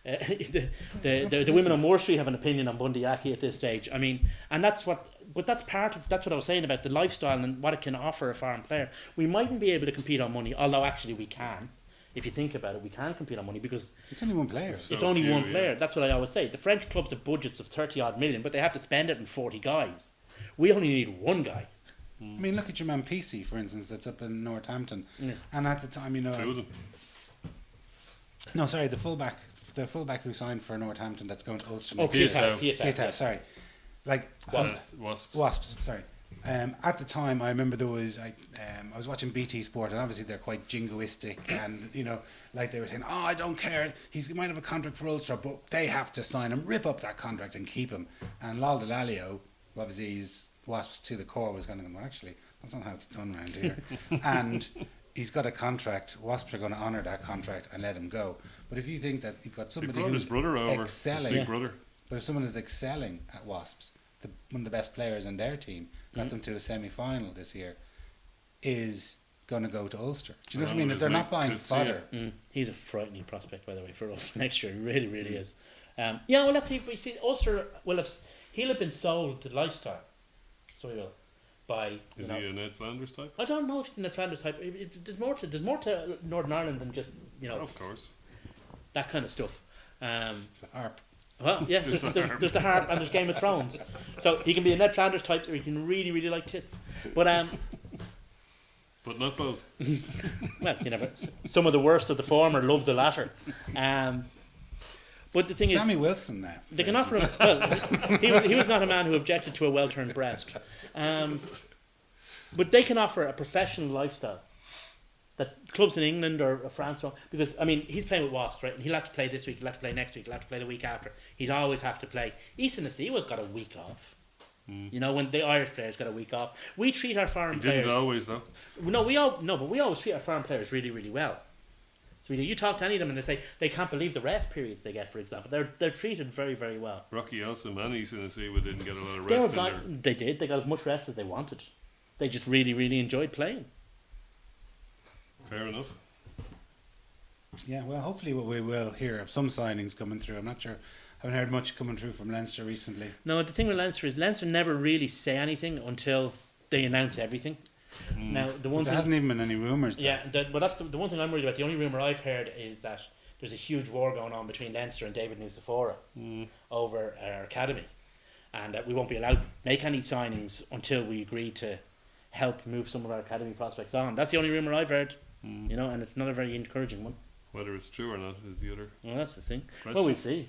[SPEAKER 2] the women on Moore Street have an opinion on Bundy Aki at this stage. I mean, and that's what but that's what I was saying about the lifestyle and what it can offer a foreign player. We mightn't be able to compete on money, although actually we can. If you think about it, we can compete on money because
[SPEAKER 1] It's only one player.
[SPEAKER 3] So
[SPEAKER 2] it's only
[SPEAKER 3] few,
[SPEAKER 2] one
[SPEAKER 3] yeah.
[SPEAKER 2] player. That's what I always say. The French clubs have budgets of 30 odd million, but they have to spend it on 40 guys. We only need one guy.
[SPEAKER 1] I mean, look at your man PC, for instance, that's up in Northampton.
[SPEAKER 2] Yeah.
[SPEAKER 1] And at the time, you know,
[SPEAKER 3] Two of them.
[SPEAKER 1] no, sorry, the fullback who signed for Northampton that's going to Ulster.
[SPEAKER 2] Oh,
[SPEAKER 1] next year.
[SPEAKER 3] Pietau.
[SPEAKER 2] Pietau.
[SPEAKER 1] Sorry, like
[SPEAKER 2] Wasps.
[SPEAKER 3] Wasps.
[SPEAKER 1] Sorry. At the time, I remember there was I was watching BT Sport, and obviously they're quite jingoistic, and you know, like they were saying, "Oh, I don't care. He might have a contract for Ulster, but they have to sign him, rip up that contract, and keep him." And Lal Delalio, who obviously is Wasps to the core, was going to go, "Well, actually, that's not how it's done around here." And he's got a contract. Wasps are going to honour that contract and let him go. But if you think that you've got
[SPEAKER 3] He
[SPEAKER 1] somebody
[SPEAKER 3] brought his
[SPEAKER 1] who's
[SPEAKER 3] brother over.
[SPEAKER 1] excelling,
[SPEAKER 3] Big brother.
[SPEAKER 1] but if someone is excelling at Wasps, one of the best players in their team, got them to a semi-final this year, is going to go to Ulster. Do you know what I mean? If they're not buying fodder.
[SPEAKER 2] He's a frightening prospect, by the way, for us next year. He really, really is. Yeah, well, let's see. We see Ulster he'll have been sold the lifestyle. So he will. By
[SPEAKER 3] Is
[SPEAKER 2] you know,
[SPEAKER 3] he a Ned Flanders type?
[SPEAKER 2] I don't know if he's in the Flanders type. There's more to Northern Ireland than just
[SPEAKER 3] Of course.
[SPEAKER 2] that kind of stuff.
[SPEAKER 1] The harp.
[SPEAKER 2] Well, yeah,
[SPEAKER 3] Just
[SPEAKER 2] there's the harp and there's Game of Thrones. So he can be a Ned Flanders type, or he can really, really like tits. But
[SPEAKER 3] But not both.
[SPEAKER 2] well, you never. Some of the worst of the former love the latter. But the thing
[SPEAKER 1] Sammy
[SPEAKER 2] is,
[SPEAKER 1] Wilson now.
[SPEAKER 2] they
[SPEAKER 1] for
[SPEAKER 2] can offer him.
[SPEAKER 1] instance.
[SPEAKER 2] Well, he was not a man who objected to a well-turned breast. But they can offer a professional lifestyle that clubs in England or France don't. Because, I mean, he's playing with Wasps, right? And he'll have to play this week, he'll have to play next week, he'll have to play the week after. He'd always have to play. Easton Asiwa got a week off. You know, when the Irish players got a week off. We treat our foreign
[SPEAKER 3] He
[SPEAKER 2] players...
[SPEAKER 3] didn't always, though.
[SPEAKER 2] But we always treat our foreign players really, really well. So you talk to any of them and they say they can't believe the rest periods they get, for example. They're treated very, very well.
[SPEAKER 3] Rocky Elsom and Easton Asiwa didn't get a lot of
[SPEAKER 2] They,
[SPEAKER 3] rest
[SPEAKER 2] were
[SPEAKER 3] in there.
[SPEAKER 2] they did. They got as much rest as they wanted. They just really, really enjoyed playing.
[SPEAKER 3] Fair enough.
[SPEAKER 1] Yeah, well, hopefully we will hear of some signings coming through. I'm not sure. I haven't heard much coming through from Leinster recently.
[SPEAKER 2] No, the thing with Leinster is Leinster never really say anything until they announce everything. Now, the one
[SPEAKER 1] There
[SPEAKER 2] thing...
[SPEAKER 1] hasn't even been any rumours.
[SPEAKER 2] Yeah, but that's the one thing I'm worried about. The only rumour I've heard is that there's a huge war going on between Leinster and David Nusafora over our academy, and that we won't be allowed to make any signings until we agree to help move some of our academy prospects on. That's the only rumour I've heard, you know, and it's not a very encouraging one.
[SPEAKER 3] Whether it's true or not is the other
[SPEAKER 2] Well, that's the thing.
[SPEAKER 3] question.
[SPEAKER 2] Well, we'll see.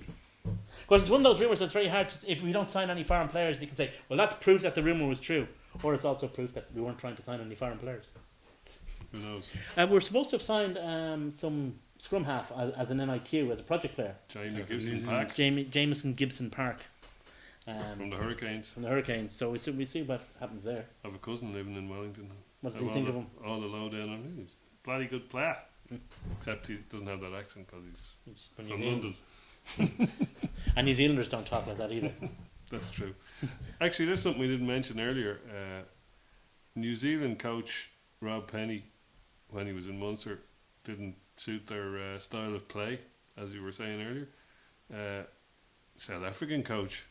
[SPEAKER 2] Because it's one of those rumours that's very hard to... If we don't sign any foreign players, you can say, well, that's proof that the rumour was true. Or it's also proof that we weren't trying to sign any foreign players.
[SPEAKER 3] Who knows?
[SPEAKER 2] We're supposed to have signed some scrum half as an NIQ, as a project player.
[SPEAKER 3] Jamie
[SPEAKER 1] from
[SPEAKER 3] Gibson
[SPEAKER 1] New Zealand.
[SPEAKER 3] Park
[SPEAKER 2] Jameson Gibson Park.
[SPEAKER 3] from the Hurricanes.
[SPEAKER 2] From the Hurricanes. So we see what happens there.
[SPEAKER 3] I have a cousin living in Wellington.
[SPEAKER 2] What does he
[SPEAKER 3] All
[SPEAKER 2] think
[SPEAKER 3] the-
[SPEAKER 2] of him?
[SPEAKER 3] All the low down on him. He's a bloody good player. Except he doesn't have that accent because he's
[SPEAKER 2] From
[SPEAKER 3] from
[SPEAKER 2] New Zealand.
[SPEAKER 3] London.
[SPEAKER 2] And New Zealanders don't talk like that either.
[SPEAKER 3] That's true. Actually, there's something we didn't mention earlier. New Zealand coach Rob Penny, when he was in Munster, didn't suit their style of play, as you were saying earlier. South African coach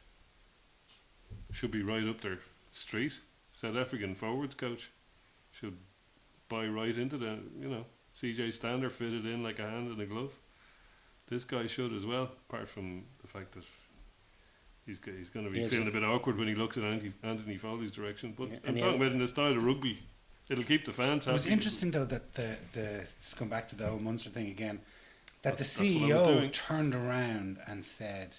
[SPEAKER 3] should be right up their street. South African forwards coach should buy right into the, CJ Stander fitted in like a hand in a glove. This guy should as well, apart from the fact that he's going to be
[SPEAKER 2] Yes.
[SPEAKER 3] feeling a bit awkward when he looks at Anthony Foley's direction. But
[SPEAKER 2] Yeah,
[SPEAKER 3] I'm
[SPEAKER 2] and
[SPEAKER 3] talking
[SPEAKER 2] he-
[SPEAKER 3] about in the style of rugby. It'll keep the fans
[SPEAKER 1] It was
[SPEAKER 3] happy.
[SPEAKER 1] interesting though that just come back to the whole Munster thing again, that
[SPEAKER 3] That's
[SPEAKER 1] the
[SPEAKER 3] what I was
[SPEAKER 1] CEO
[SPEAKER 3] doing.
[SPEAKER 1] turned around and said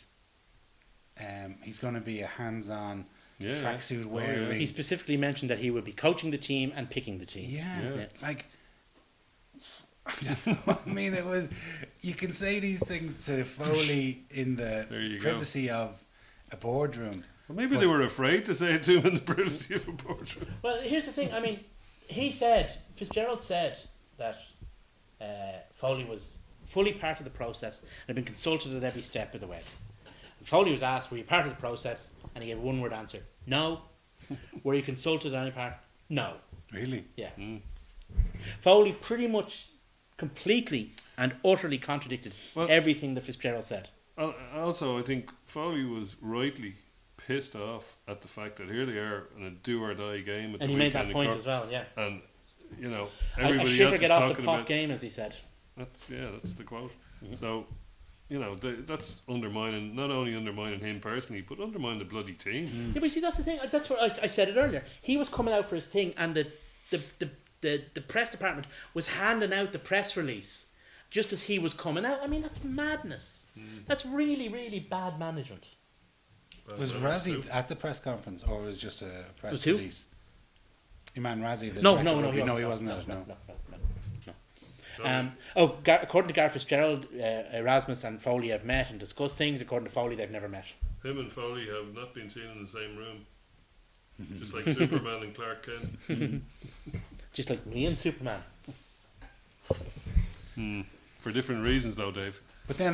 [SPEAKER 1] he's going to be a hands-on
[SPEAKER 3] Yeah.
[SPEAKER 1] tracksuit
[SPEAKER 3] Oh,
[SPEAKER 1] wearing.
[SPEAKER 2] He specifically mentioned that he would be coaching the team and picking the team.
[SPEAKER 1] Yeah,
[SPEAKER 3] Yeah.
[SPEAKER 1] like I don't know. I mean, it was. You can say these things to Foley in the
[SPEAKER 3] There you go.
[SPEAKER 1] privacy of a boardroom.
[SPEAKER 3] Well, maybe they were afraid to say it to him in the privacy of a boardroom.
[SPEAKER 2] Well, here's the thing. I mean, Fitzgerald said that Foley was fully part of the process and had been consulted at every step of the way. And Foley was asked, were you part of the process? And he gave a one-word answer. No. Were you consulted at any part? No.
[SPEAKER 1] Really?
[SPEAKER 2] Yeah.
[SPEAKER 3] Mm.
[SPEAKER 2] Foley pretty much completely and utterly contradicted
[SPEAKER 3] Well-
[SPEAKER 2] everything that Fitzgerald said.
[SPEAKER 3] Also, I think Foley was rightly pissed off at the fact that here they are in a do or die game at
[SPEAKER 2] And
[SPEAKER 3] the
[SPEAKER 2] he made
[SPEAKER 3] weekend
[SPEAKER 2] that
[SPEAKER 3] in
[SPEAKER 2] point
[SPEAKER 3] Cork,
[SPEAKER 2] as well, yeah.
[SPEAKER 3] and you know
[SPEAKER 2] A
[SPEAKER 3] everybody
[SPEAKER 2] shiver
[SPEAKER 3] else is
[SPEAKER 2] get off the
[SPEAKER 3] talking
[SPEAKER 2] pot
[SPEAKER 3] about.
[SPEAKER 2] game, as he said.
[SPEAKER 3] That's the quote. So, you know, that's undermining, not only undermining him personally, but undermining the bloody team.
[SPEAKER 2] Yeah, but you see, that's the thing. That's what I said it earlier. He was coming out for his thing, and the press department was handing out the press release just as he was coming out. I mean, that's madness. That's really, really bad management.
[SPEAKER 1] Was Razzie at the press conference, or was it just a press
[SPEAKER 2] Was who?
[SPEAKER 1] release? Iman Razzie. the
[SPEAKER 2] No,
[SPEAKER 1] director of rugby.
[SPEAKER 2] he
[SPEAKER 1] He
[SPEAKER 2] wasn't.
[SPEAKER 1] wasn't at it. No.
[SPEAKER 2] According to Gareth Fitzgerald, Erasmus and Foley have met and discussed things. According to Foley, they've never met.
[SPEAKER 3] Him and Foley have not been seen in the same room. Just like Superman and Clark Kent.
[SPEAKER 2] Just like me and Superman.
[SPEAKER 3] For different reasons, though, Dave.
[SPEAKER 1] But then,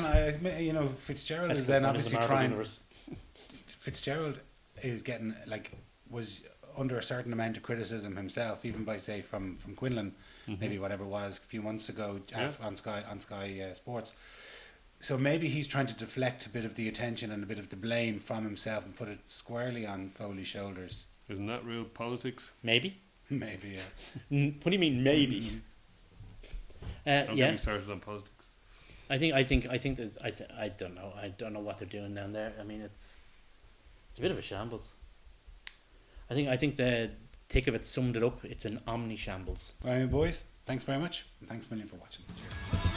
[SPEAKER 1] Fitzgerald
[SPEAKER 2] That's
[SPEAKER 1] is then
[SPEAKER 2] from his
[SPEAKER 1] obviously
[SPEAKER 2] Marvel
[SPEAKER 1] trying.
[SPEAKER 2] universe.
[SPEAKER 1] Fitzgerald is getting was under a certain amount of criticism himself, even by say from Quinlan, maybe whatever it was a few months ago on Sky Sports. So maybe he's trying to deflect a bit of the attention and a bit of the blame from himself and put it squarely on Foley's shoulders.
[SPEAKER 3] Isn't that real politics?
[SPEAKER 2] Maybe.
[SPEAKER 1] Maybe, yeah.
[SPEAKER 2] What do you mean, maybe?
[SPEAKER 3] Don't get
[SPEAKER 2] Yeah.
[SPEAKER 3] me started on politics.
[SPEAKER 2] I think that I don't know. I don't know what they're doing down there. I mean, it's a bit of a shambles. I think the thick of it summed it up. It's an omni shambles.
[SPEAKER 1] All right, boys. Thanks very much. And thanks a million for watching. Cheers.